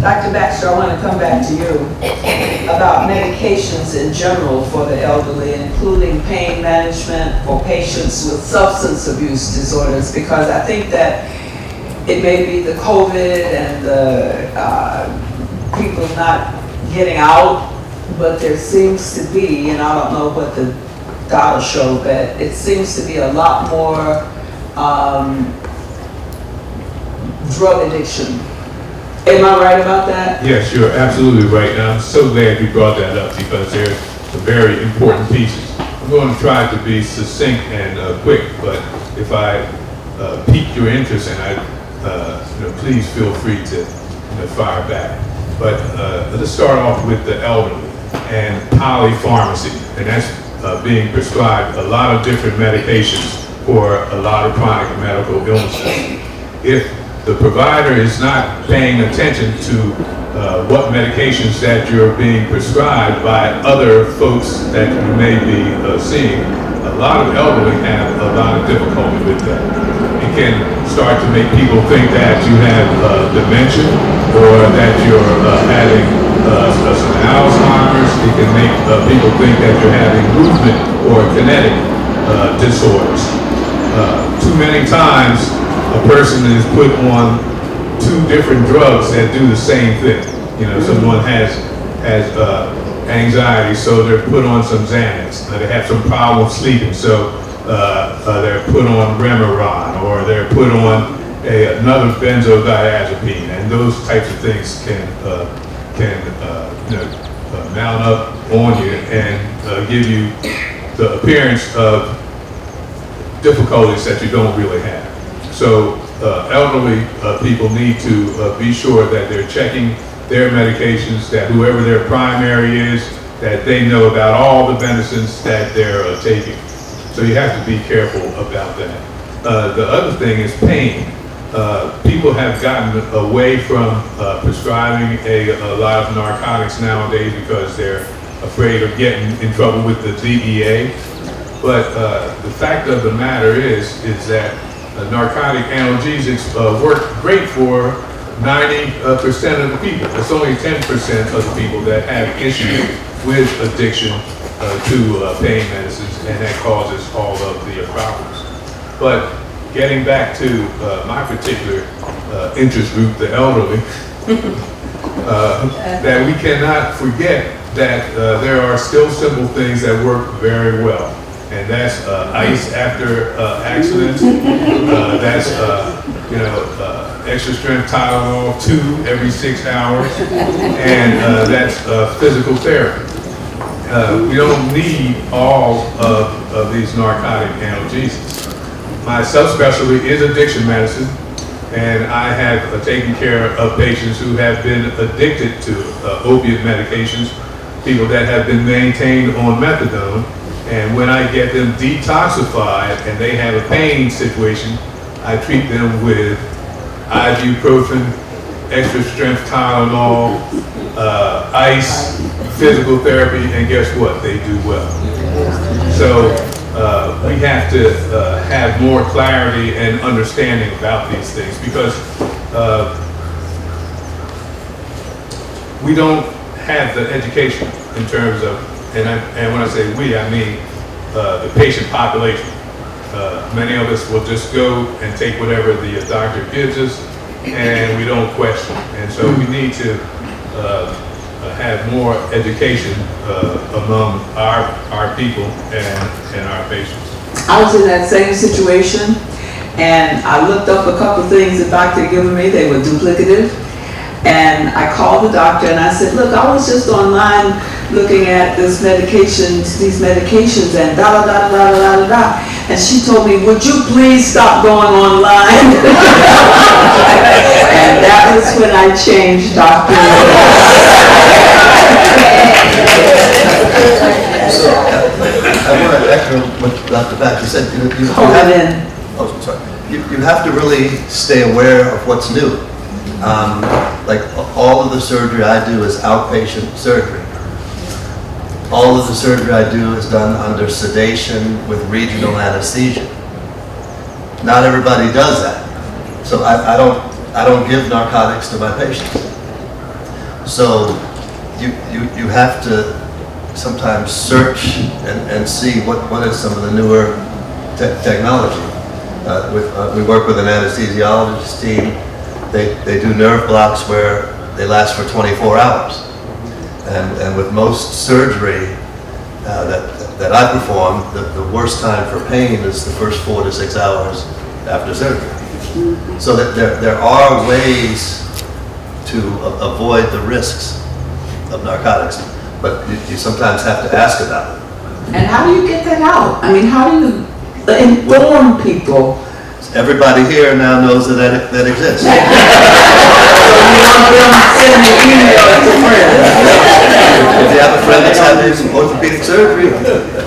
Dr. Baxter, I want to come back to you about medications in general for the elderly, including pain management for patients with substance abuse disorders, because I think that it may be the COVID and the people not getting out, but there seems to be, and I don't know what the data show, but it seems to be a lot more drug addiction. Am I right about that? Yes, you're absolutely right. And I'm so glad you brought that up because there's some very important pieces. I'm going to try to be succinct and quick, but if I pique your interest, and please feel free to fire back. But let's start off with the elderly and polypharmacy, and that's being prescribed a lot of different medications for a lot of chronic medical illnesses. If the provider is not paying attention to what medications that you're being prescribed by other folks that you may be seeing, a lot of elderly have a lot of difficulty with that. It can start to make people think that you have dementia or that you're having some Alzheimer's. It can make people think that you're having movement or kinetic disorders. Too many times, a person is put on two different drugs that do the same thing. You know, someone has anxiety, so they're put on some Xanax. They have some problem sleeping, so they're put on Remeron, or they're put on another benzodiazepine, and those types of things can mount up on you and give you the appearance of difficulties that you don't really have. So elderly people need to be sure that they're checking their medications, that whoever their primary is, that they know about all the medicines that they're taking. So you have to be careful about that. The other thing is pain. People have gotten away from prescribing a lot of narcotics nowadays because they're afraid of getting in trouble with the DEA. But the fact of the matter is that narcotic analgesics work great for 90% of the people. It's only 10% of the people that have issues with addiction to pain medicines, and that causes all of the problems. But getting back to my particular interest group, the elderly, that we cannot forget that there are still simple things that work very well. And that's ice after accidents. That's extra strength Tylenol 2 every 6 hours, and that's physical therapy. We don't need all of these narcotic analgesics. My subspecialty is addiction medicine, and I have taken care of patients who have been addicted to opiate medications, people that have been maintained on methadone, and when I get them detoxified and they have a pain situation, I treat them with ibuprofen, extra strength Tylenol, ice, physical therapy, and guess what? They do well. So we have to have more clarity and understanding about these things, because we don't have the education in terms of, and when I say we, I mean the patient population. Many of us will just go and take whatever the doctor gives us, and we don't question. And so we need to have more education among our people and our patients. I was in that same situation, and I looked up a couple things the doctor had given me. They were duplicative. And I called the doctor and I said, look, I was just online looking at these medications and da da da da da da da. And she told me, would you please stop going online? And that was when I changed doctors. So, I want to echo what Dr. Patrick said. You have to really stay aware of what's new. Like all of the surgery I do is outpatient surgery. All of the surgery I do is done under sedation with regional anesthesia. Not everybody does that. So I don't give narcotics to my patients. So you have to sometimes search and see what is some of the newer technology. We work with an anesthesiologist team. They do nerve blocks where they last for 24 hours. And with most surgery that I perform, the worst time for pain is the first 4 to 6 hours after surgery. So that there are ways to avoid the risks of narcotics, but you sometimes have to ask about it. And how do you get that out? I mean, how do you inform people? Everybody here now knows that exists. So you want them sending emails to friends? If you have a friend that's having orthopedic surgery,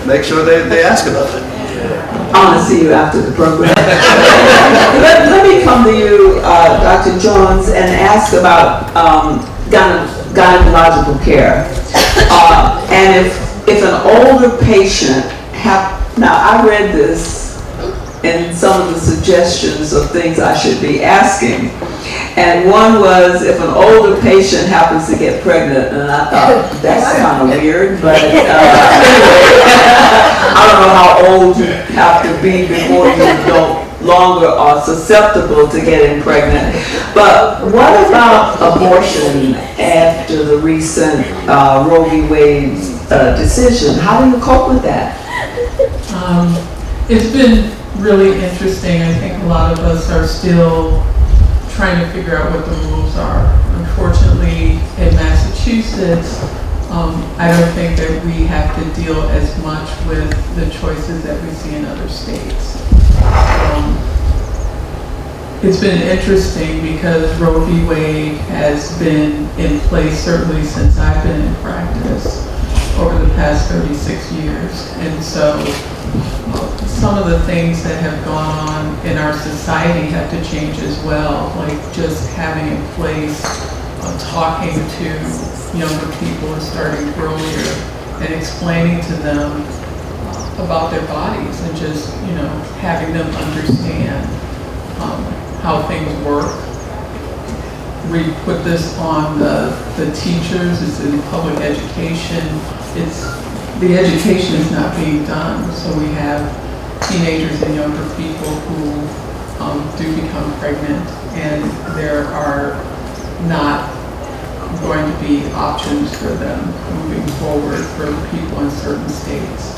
make sure they ask about it. I want to see you after the program. Let me come to you, Dr. Jones, and ask about gynecological care. And if an older patient now I read this in some of the suggestions of things I should be asking. And one was if an older patient happens to get pregnant, and I thought that's kind of weird, but I don't know how old you have to be before you no longer are susceptible to getting pregnant. But what about abortion after the recent Roe v. Wade decision? How do you cope with that? It's been really interesting. I think a lot of us are still trying to figure out what the rules are. Unfortunately, in Massachusetts, I don't think that we have to deal as much with the choices that we see in other states. It's been interesting because Roe v. Wade has been in place certainly since I've been in practice over the past 36 years. And so some of the things that have gone on in our society have to change as well, like just having in place talking to younger people and starting earlier and explaining to them about their bodies and just, having them understand how things work. We put this on the teachers, it's in public education. The education is not being done, so we have teenagers and younger people who do become pregnant, and there are not going to be options for them moving forward for people in certain states.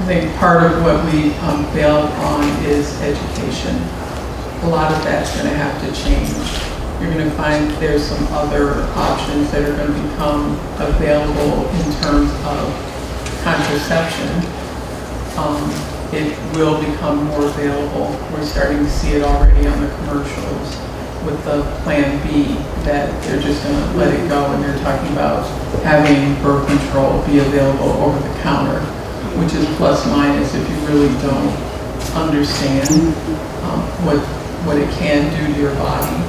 I think part of what we bailed on is education. A lot of that's going to have to change. You're going to find there's some other options that are going to become available in terms of contraception. It will become more available. We're starting to see it already on the commercials with the Plan B, that they're just going to let it go, and they're talking about having birth control be available over the counter, which is plus minus if you really don't understand what it can do to your body,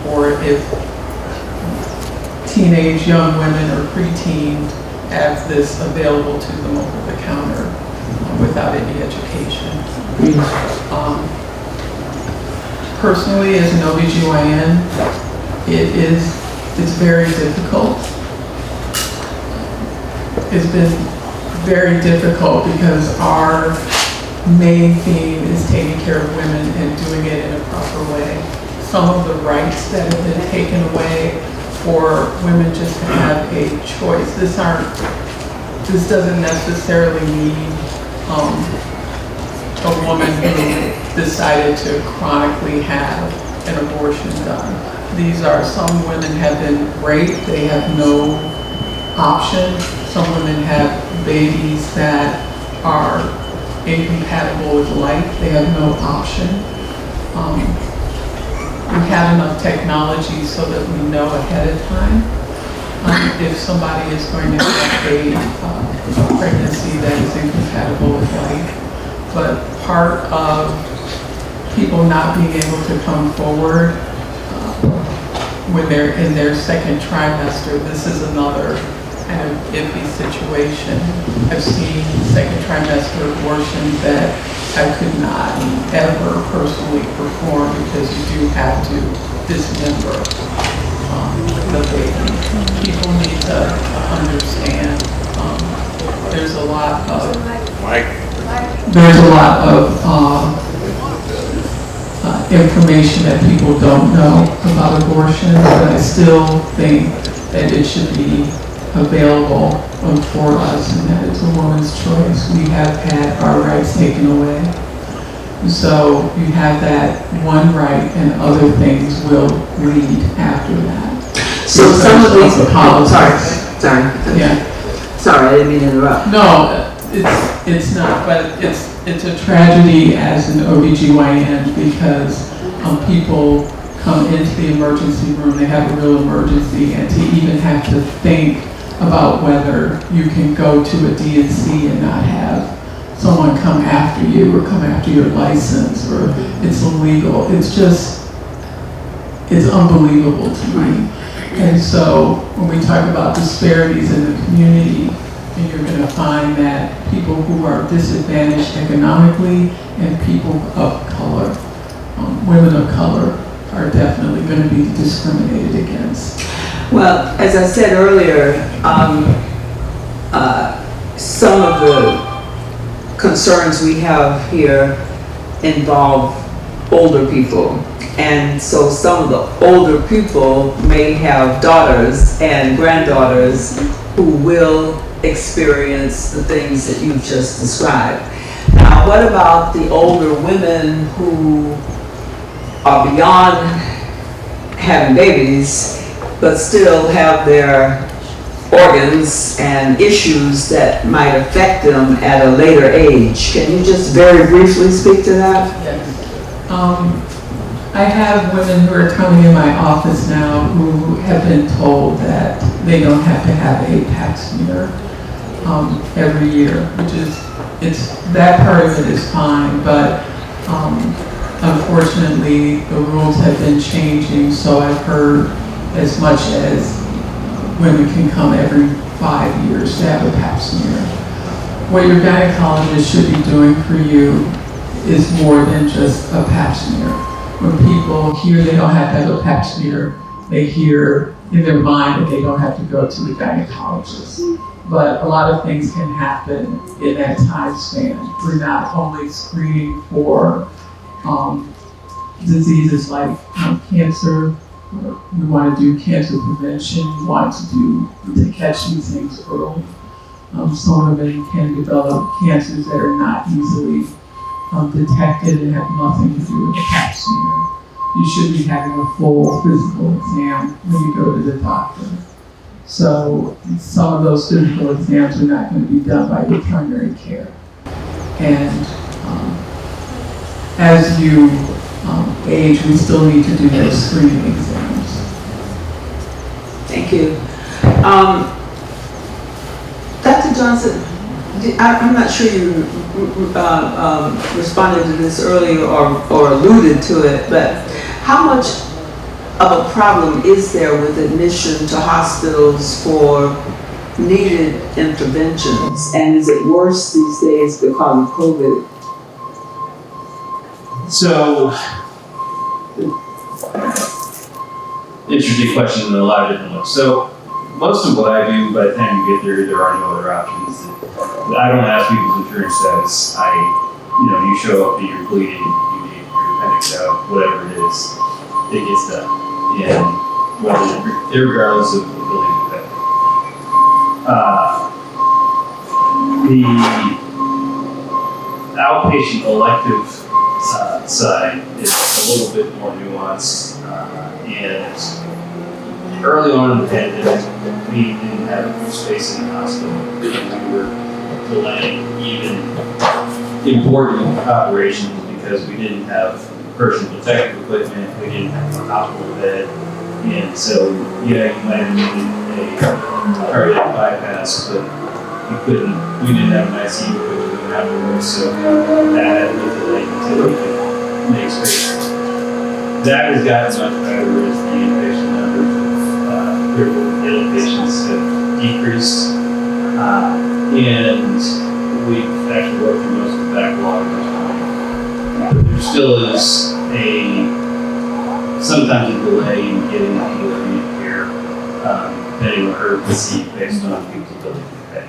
or if teenage young women or preteen have this available to them over the counter without any education. Personally, as an OBGYN, it's very difficult. It's been very difficult because our main theme is taking care of women and doing it in a proper way. Some of the rights that have been taken away for women just to have a choice. This doesn't necessarily mean a woman who decided to chronically have an abortion done. These are, some women have been raped, they have no option. Some women have babies that are incompatible with life, they have no option. We have enough technology so that we know ahead of time if somebody is going to have a pregnancy that is incompatible with life. But part of people not being able to come forward when they're in their second trimester, this is another kind of iffy situation. I've seen second trimester abortions that I could not ever personally perform because you do have to dismember the baby. People need to understand there's a lot of information that people don't know about abortion, but I still think that it should be available for us, and that it's a woman's choice. We have had our rights taken away. So you have that one right, and other things will lead after that. So some of these, sorry. Yeah. Sorry, I didn't mean to interrupt. No, it's not, but it's a tragedy as an OBGYN because people come into the emergency room, they have a real emergency, and to even have to think about whether you can go to a DNC and not have someone come after you or come after your license, or it's illegal. It's unbelievable to me. And so when we talk about disparities in the community, and you're going to find that people who are disadvantaged economically and people of color, women of color, are definitely going to be discriminated against. Well, as I said earlier, some of the concerns we have here involve older people. And so some of the older people may have daughters and granddaughters who will experience the things that you've just described. Now, what about the older women who are beyond having babies, but still have their organs and issues that might affect them at a later age? Can you just very briefly speak to that? Yes. I have women who are coming in my office now who have been told that they don't have to have a pap smear every year, which is, that part of it is fine, but unfortunately the rules have been changing, so I've heard as much as women can come every 5 years to have a pap smear. What your gynecologist should be doing for you is more than just a pap smear. When people hear they don't have to have a pap smear, they hear in their mind that they don't have to go to a gynecologist. But a lot of things can happen in that time span. We're not only screening for diseases like cancer. We want to do cancer prevention. We want to catch these things early. some women can develop cancers that are not easily detected and have nothing to do with the pap smear. You should be having a full physical exam when you go to the doctor. So some of those physical exams are not going to be done by your primary care. And as you age, we still need to do those screening exams. Thank you. Dr. Johnson, I'm not sure you responded to this earlier or alluded to it, but how much of a problem is there with admission to hospitals for needed interventions? And is it worse these days because of COVID? So, interesting question in a lot of different ways. So, most of what I do, by the time you get there are no other options. I don't ask people's insurance status. You show up and you're bleeding, you need your appendix out, whatever it is, it gets done. And regardless of the ability to pay. The outpatient elective side is a little bit more nuanced, and early on in the pandemic, we didn't have space in the hospital, and we were delaying even important operations because we didn't have personal protective equipment, we didn't have a hospital bed, and so you might have needed a cardiac bypass, but we didn't have an ICU equipment afterwards, so that had to be delayed until we could make space. That has gotten much better as the inpatient numbers of critical ill patients have decreased, and we've actually worked through most of the backlog at this point. But there still is sometimes a delay in getting the people that need care, depending on urgency based on people's ability to pay.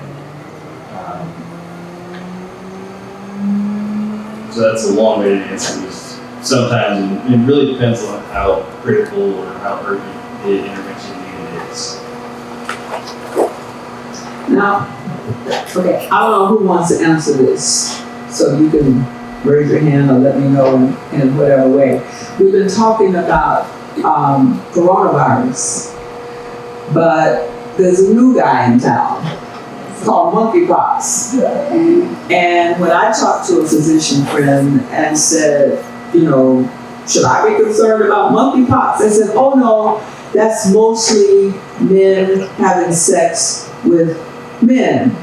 So that's a long-winded answer. Sometimes it really depends on how critical or how urgent the intervention needed is. Now, okay, I don't know who wants to answer this, so you can raise your hand or let me know in whatever way. We've been talking about coronavirus, but there's a new guy in town called monkeypox. And when I talked to a physician friend and said, should I be concerned about monkeypox? I said, oh no, that's mostly men having sex with men.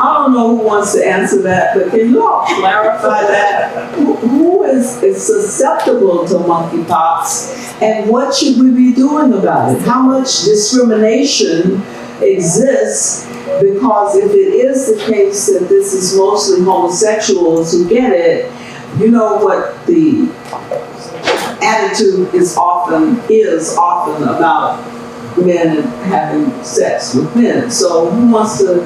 I don't know who wants to answer that, but can you all clarify that? Who is susceptible to monkeypox, and what should we be doing about it? How much discrimination exists? Because if it is the case that this is mostly homosexuals who get it, you know what the attitude is often about men having sex with men. So who wants to?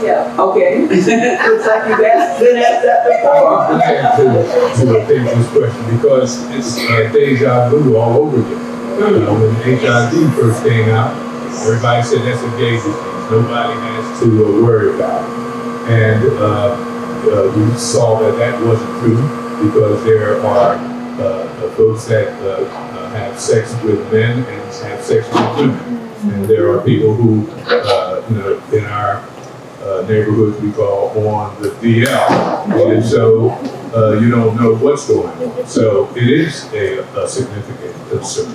Yeah. Okay. Looks like you've been asked that before. I to take this question because it's deja vu all over again. When HIV first came out, everybody said that's a gay disease. Nobody has to worry about it. And we saw that wasn't true because there are folks that have sex with men and have sex with women. And there are people who, in our neighborhoods we call on the DL. And so you don't know what's going on. So it is a significant concern.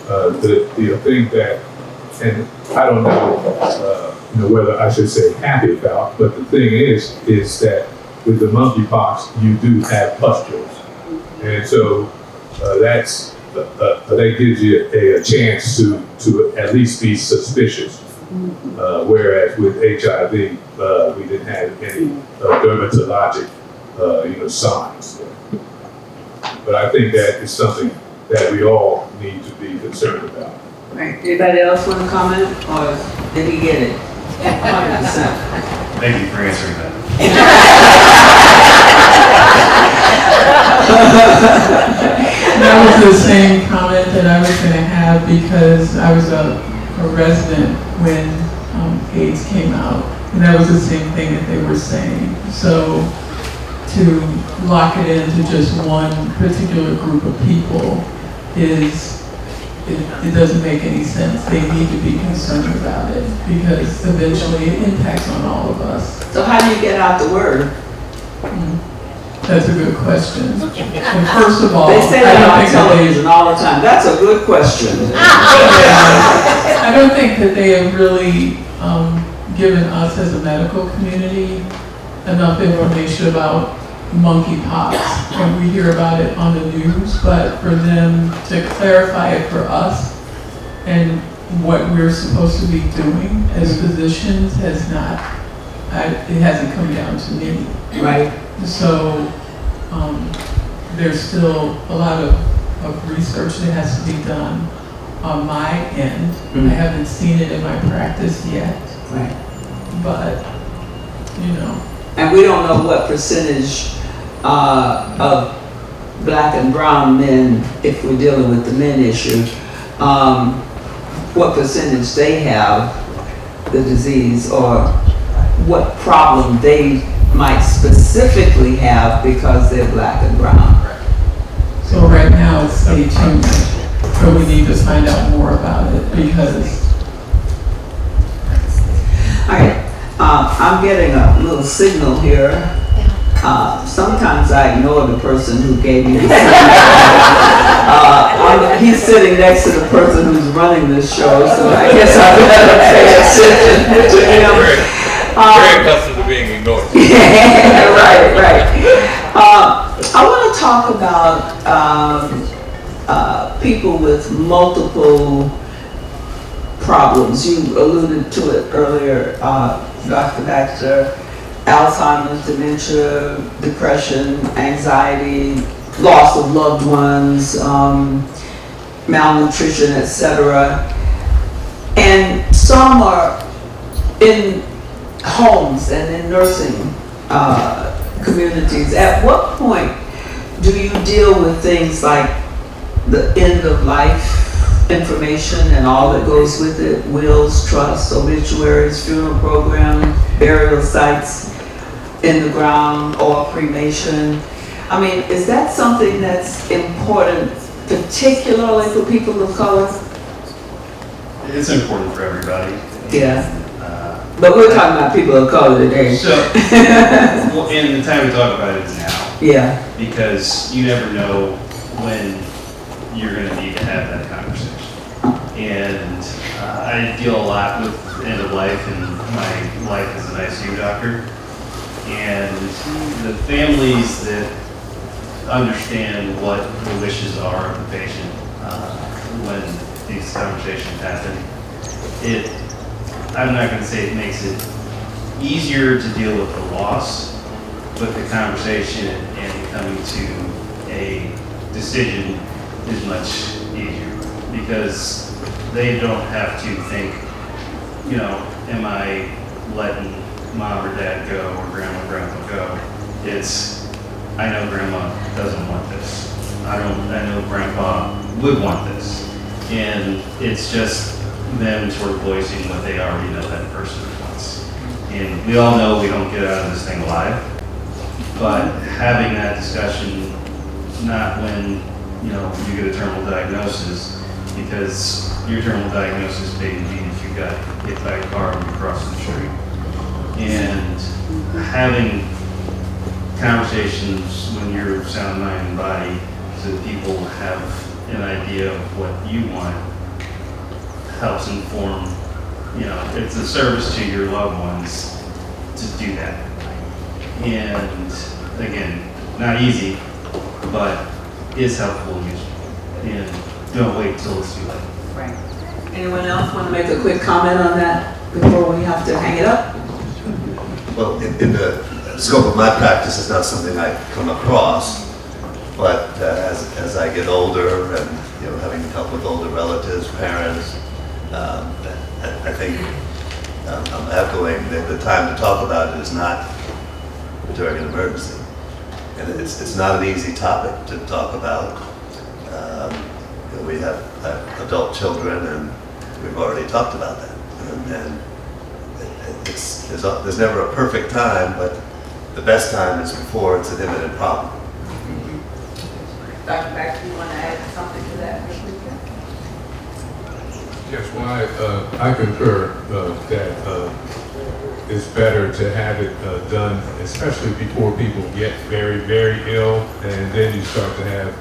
The thing that, and I don't know, whether I should say happy about, but the thing is that with the monkeypox, you do have pustules. And so that gives you a chance to at least be suspicious. Whereas with HIV, we didn't have any dermatologic, signs. But I think that is something that we all need to be concerned about. Right. Anybody else want to comment, or did he get it? 100%. Thank you for answering that. That was the same comment that I was going to have because I was a a resident when AIDS came out, and that was the same thing that they were saying. So to lock it into just one particular group of people it doesn't make any sense. They need to be concerned about it because eventually it impacts on all of us. So how do you get out the word? That's a good question. And first of all, They say I that don't on think that television all the time. That's a good question. I don't think that they have really given us as a medical community enough information about monkeypox, and we hear about it on the news, but for them to clarify it for us and what we're supposed to be doing as physicians has not, it hasn't come down to me. Right. So there's still a lot of research that has to be done on my end. I haven't seen it in my practice yet. Right. But, you know. And we don't know what percentage of black and brown men, if we're dealing with the men issue, what percentage they have the disease or what problem they might specifically have because they're black and brown. So right now it's stay tuned. So we need to find out more about it because. All right, I'm getting a little signal here. Sometimes I ignore the person who gave me the signal. He's sitting next to the person who's running this show, so I guess I better pay attention to him. Very accustomed to being ignored. Yeah, right. I want to talk about people with multiple problems. You alluded to it earlier, Dr. Baxter. Alzheimer's, dementia, depression, anxiety, loss of loved ones, malnutrition, etc. And some are in homes and in nursing communities. At what point do you deal with things like the end of life information and all that goes with it, wills, trusts, obituaries, funeral program, burial sites in the ground, or cremation? I mean, is that something that's important, particularly for people of color? It's important for everybody. Yeah. But we're talking about people of color today. So, well, and the time to talk about it is now. Yeah. Because you never know when you're going to need to have that conversation. And I deal a lot with end of life in my life as an ICU doctor. And the families that understand what the wishes are of the patient when these conversations happen, I'm not going to say it makes it easier to deal with the loss, but the conversation and coming to a decision is much easier because they don't have to think, you know, am I letting mom or dad go or grandma go? It's, I know grandma doesn't want this. I know grandpa would want this. And it's just them sort of voicing what they already know that person wants. And we all know we don't get out of this thing alive, but having that discussion, not when, you know, you get a terminal diagnosis, because your terminal diagnosis may be if you got hit by a car when you cross the street. And having conversations when you're sound mind and body so that people have an idea of what you want helps inform, you know, it's a service to your loved ones to do that. And again, not easy, but is helpful and useful. And don't wait till it's too late. Right. Anyone else want to make a quick comment on that before we have to hang it up? Well, in the scope of my practice, it's not something I come across, but as I get older and, you know, having help with older relatives, parents, I think I'm echoing that the time to talk about it is not during an emergency. And it's not an easy topic to talk about. You know, we have adult children, and we've already talked about that. And there's never a perfect time, but the best time is before it's an imminent problem. Dr. Baxter, you want to add something to that? Yes, well, I concur that it's better to have it done, especially before people get very, very ill, and then you start to have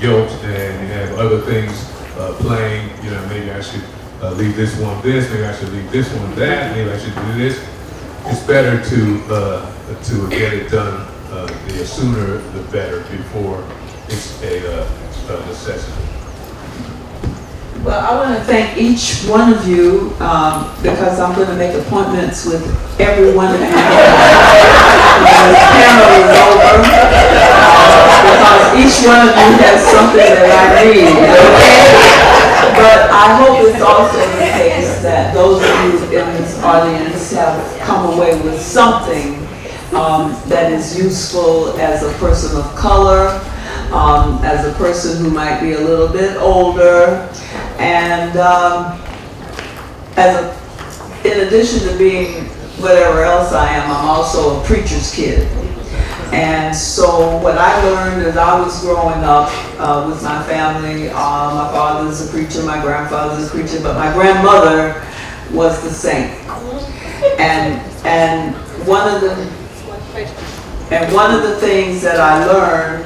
guilt and you have other things playing. You know, maybe I should leave this one this, maybe I should leave this one that, maybe I should do this. It's better to get it done the sooner the better, before it's a necessity. Well, I want to thank each one of you because I'm going to make appointments with every one of you when this panel is over, because each one of you has something that I need, okay? But I hope it's also the case that those of you in this audience have come away with something that is useful as a person of color, as a person who might be a little bit older, and in addition to being whatever else I am, I'm also a preacher's kid. And so what I learned as I was growing up with my family, my father's a preacher, my grandfather's a preacher, but my grandmother was the saint. And one of the things that I learned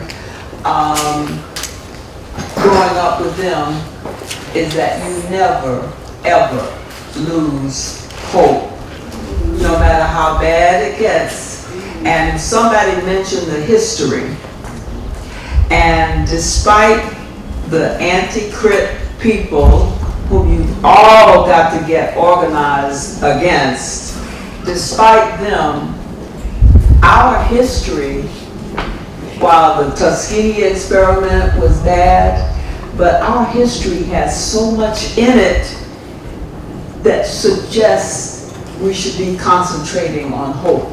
growing up with them is that you never, ever lose hope, no matter how bad it gets. And somebody mentioned the history. And despite the anti-crit people whom you've all got to get organized against, despite them, our history, while the Tuskegee experiment was bad, but our history has so much in it that suggests we should be concentrating on hope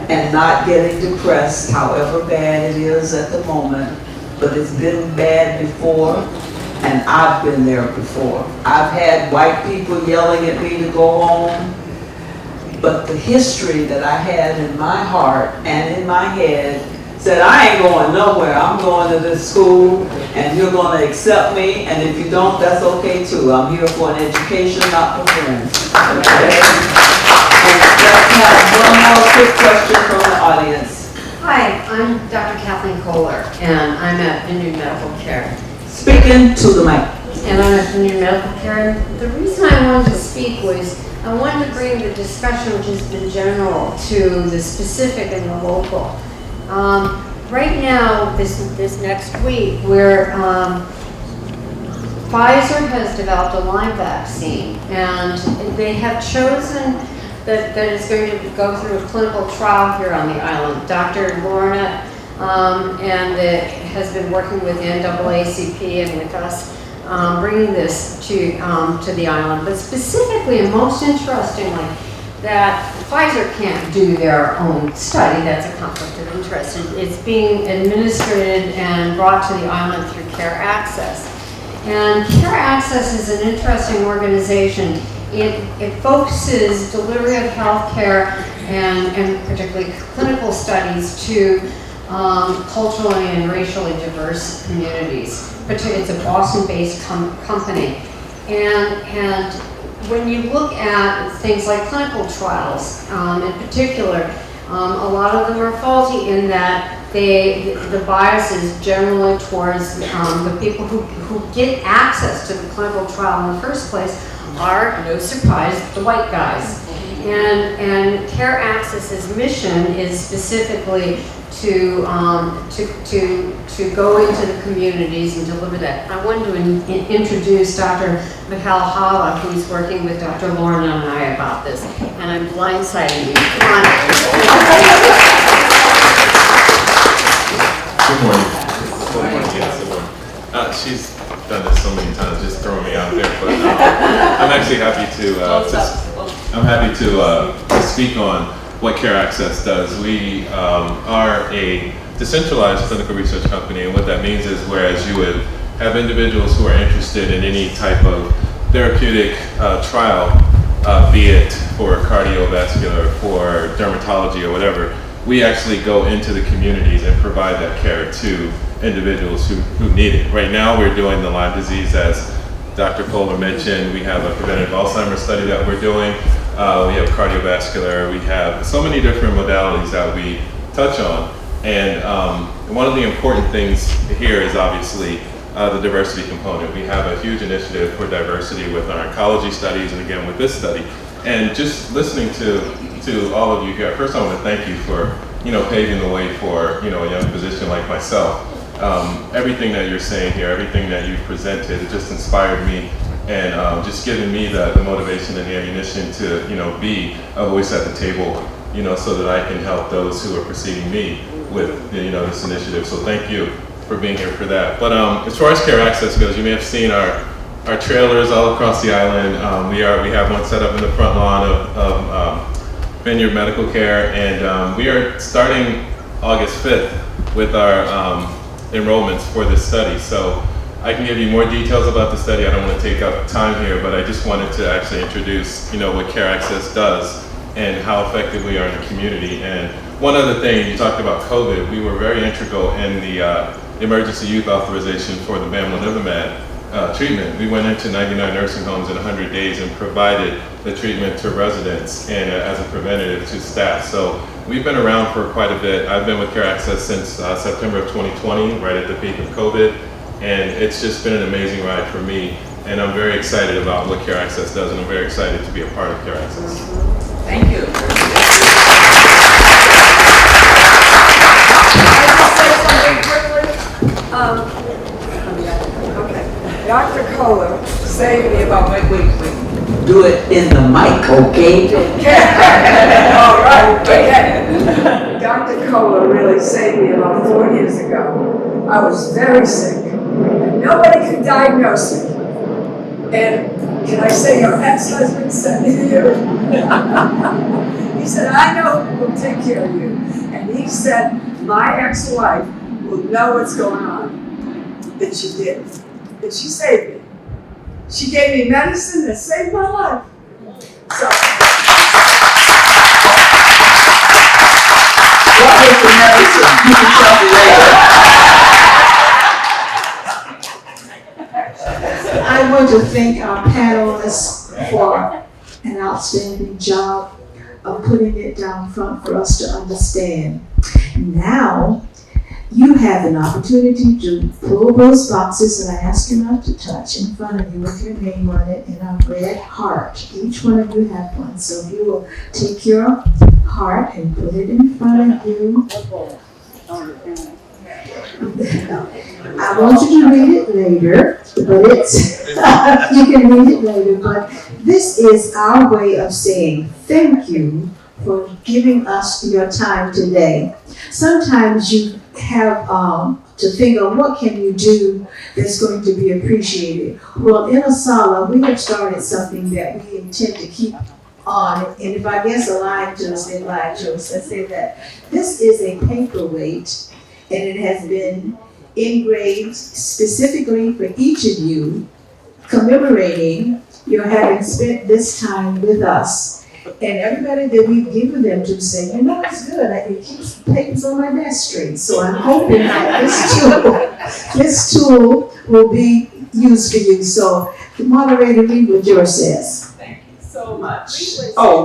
and not getting depressed, however bad it is at the moment. But it's been bad before, and I've been there before. I've had white people yelling at me to go home, but the history that I had in my heart and in my head said, I ain't going nowhere. I'm going to this school, and you're going to accept me, and if you don't, that's okay too. I'm here for an education, not for friends. Okay? And let's have one more quick question from the audience. Hi, I'm Dr. Kathleen Kohler, and I'm at Vineyard Medical Care. Speaking to the mic. And I'm at Vineyard Medical Care. And the reason I wanted to speak was I wanted to bring the discussion, which is the general, to the specific and the local. Right now, this next week, Pfizer has developed a Lyme vaccine, and they have chosen that it's going to go through a clinical trial here on the island. Dr. Lorna has been working with the NAACP and with us, bringing this to the island. But specifically, and most interestingly, that Pfizer can't do their own study. That's a conflict of interest. It's being administered and brought to the island through Care Access. And Care Access is an interesting organization. It focuses delivery of health care and particularly clinical studies to culturally and racially diverse communities. It's a Boston-based company. And when you look at things like clinical trials, in particular, a lot of them are faulty in that the bias is generally towards the people who get access to the clinical trial in the first place are, no surprise, the white guys. And Care Access's mission is specifically to go into the communities and deliver that. I wanted to introduce Dr. Michal Hala, who's working with Dr. Lorna and I about this, and I'm blindsiding you. Come on. Good morning. She's done this so many times, just throwing me out there. But I'm actually happy to speak on what Care Access does. We are a decentralized clinical research company, and what that means is whereas you would have individuals who are interested in any type of therapeutic trial, be it for cardiovascular, for dermatology or whatever, we actually go into the communities and provide that care to individuals who need it. Right now we're doing the Lyme disease, as Dr. Kohler mentioned. We have a preventative Alzheimer's study that we're doing. We have cardiovascular. We have so many different modalities that we touch on. And one of the important things here is obviously the diversity component. We have a huge initiative for diversity with our oncology studies and again with this study. And just listening to all of you here, first I want to thank you for paving the way for a young physician like myself. Everything that you're saying here, everything that you've presented, it just inspired me and just giving me the motivation and the ammunition to be a voice at the table, so that I can help those who are preceding me with this initiative. So thank you for being here for that. But as far as care access goes, you may have seen our trailers all across the island. We have one set up in the front lawn of Vineyard Medical Care, and we are starting August 5th with our enrollments for this study. So I can give you more details about the study. I don't want to take up time here, but I just wanted to actually introduce what Care Access does and how effective we are in the community. And one other thing, you talked about COVID. We were very integral in the emergency use authorization for the bamlanivimab treatment. We went into 99 nursing homes in 100 days and provided the treatment to residents and as a preventative to staff. So we've been around for quite a bit. I've been with Care Access since September of 2020, right at the peak of COVID. And it's just been an amazing ride for me. And I'm very excited about what Care Access does, and I'm very excited to be a part of Care Access. Thank you. Okay, Dr. Kohler saved me about, wait. Do it in the mic, okay? All right, okay. Dr. Kohler really saved me about 4 years ago. I was very sick, and nobody could diagnose me. And can I say your ex-husband sent me to you? He said, I know who will take care of you. And he said, my ex-wife will know what's going on. And she did. And she saved me. She gave me medicine that saved my life. So, what was the medicine? You can tell me later. I want to thank our panelists for an outstanding job of putting it down front for us to understand. Now, you have an opportunity to pull those boxes that I ask you not to touch in front of you with your name on it in a red heart. Each one of you have one. So if you will take your heart and put it in front of you. I want you to read it later, but it's, you can read it later, but this is our way of saying thank you for giving us your time today. Sometimes you have to think of what can you do that's going to be appreciated. Well, in Asalh, we have started something that we intend to keep on, and if I guess a line to us, they lied to us. I say that this is a paperweight, and it has been engraved specifically for each of you, commemorating your having spent this time with us. And everybody that we've given them to say, it's good. It keeps papers on my desk straight. So I'm hoping that this tool will be used for you. So the moderator, read what yours says. Thank you so much.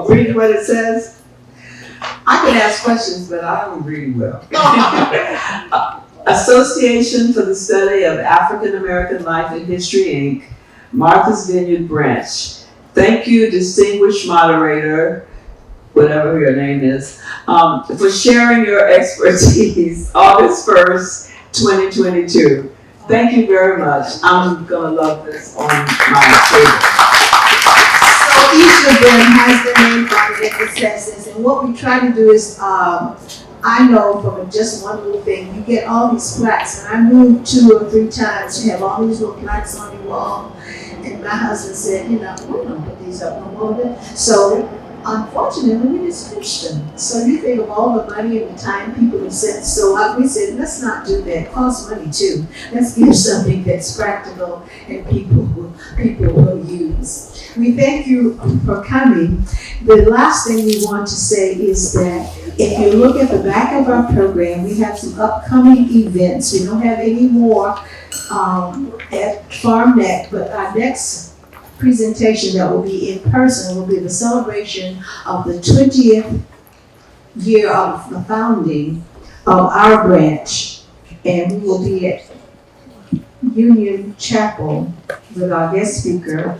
Read what it says? I can ask questions, but I don't read well. Association for the Study of African American Life and History, Inc., Martha's Vineyard Branch. Thank you, distinguished moderator, whatever your name is, for sharing your expertise August 1st, 2022. Thank you very much. I'm going to love this on my table. So each of them has their name on it that says this, and what we try to do is, I know from just one little thing, you get all these plaques, and I moved 2 or 3 times, you have all these little plaques on your wall. And my husband said, we don't put these up no more. So unfortunately, it is Christian. So you think of all the money and the time people have spent. So like we said, let's not do that. It costs money too. Let's give something that's practical and people will use. We thank you for coming. The last thing we want to say is that if you look at the back of our program, we have some upcoming events. We don't have any more at FarmNet, but our next presentation that will be in person will be the celebration of the 20th year of the founding of our branch. And we will be at Union Chapel with our guest speaker,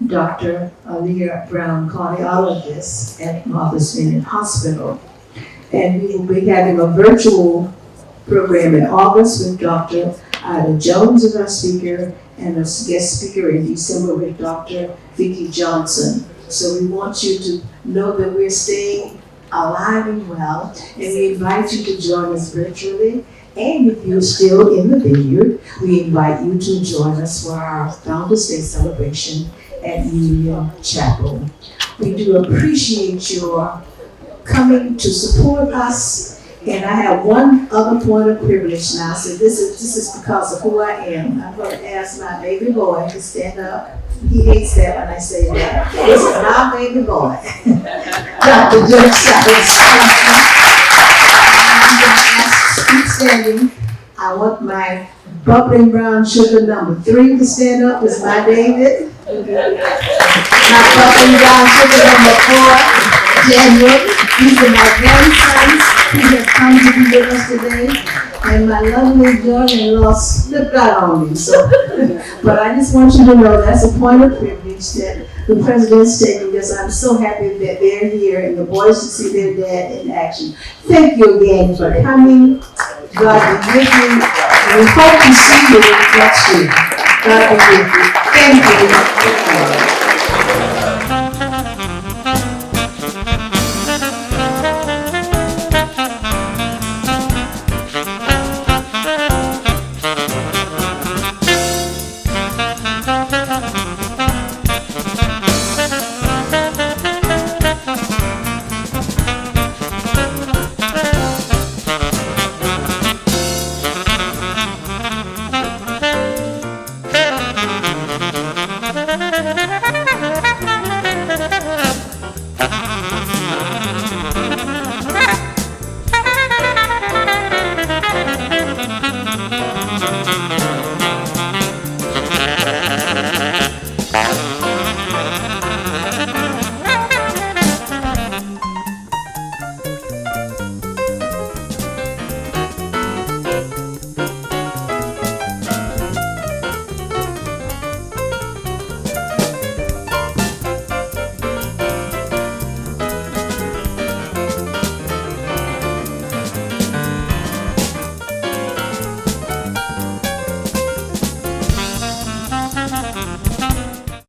Dr. Leah Brown, cardiologist at Martha's Vineyard Hospital. And we will be having a virtual program in August with Dr. Ida Jones as our speaker, and a guest speaker in December with Dr. Vicki Johnson. So we want you to know that we're staying alive and well, and we invite you to join us virtually. And if you're still in the Vineyard, we invite you to join us for our Founders Day celebration at Union Chapel. We do appreciate your coming to support us. And I have one other point of privilege now. So this is because of who I am. I'm going to ask my baby boy to stand up. He hates that when I say that. This is my baby boy, Dr. Dirk Keep standing. I want my bubbling brown sugar number 3 to stand up. This is my David. My bubbling brown sugar number 4, Daniel. These are my grandsons who have come to be with us today, and my lovely daughter-in-law slipped out on me. So, but I just want you to know that's a point of privilege that the president's taking, because I'm so happy that they're here and the boys to see their dad in action. Thank you again for coming. God be with you. And we hope to see you next year. God be with you. Thank you.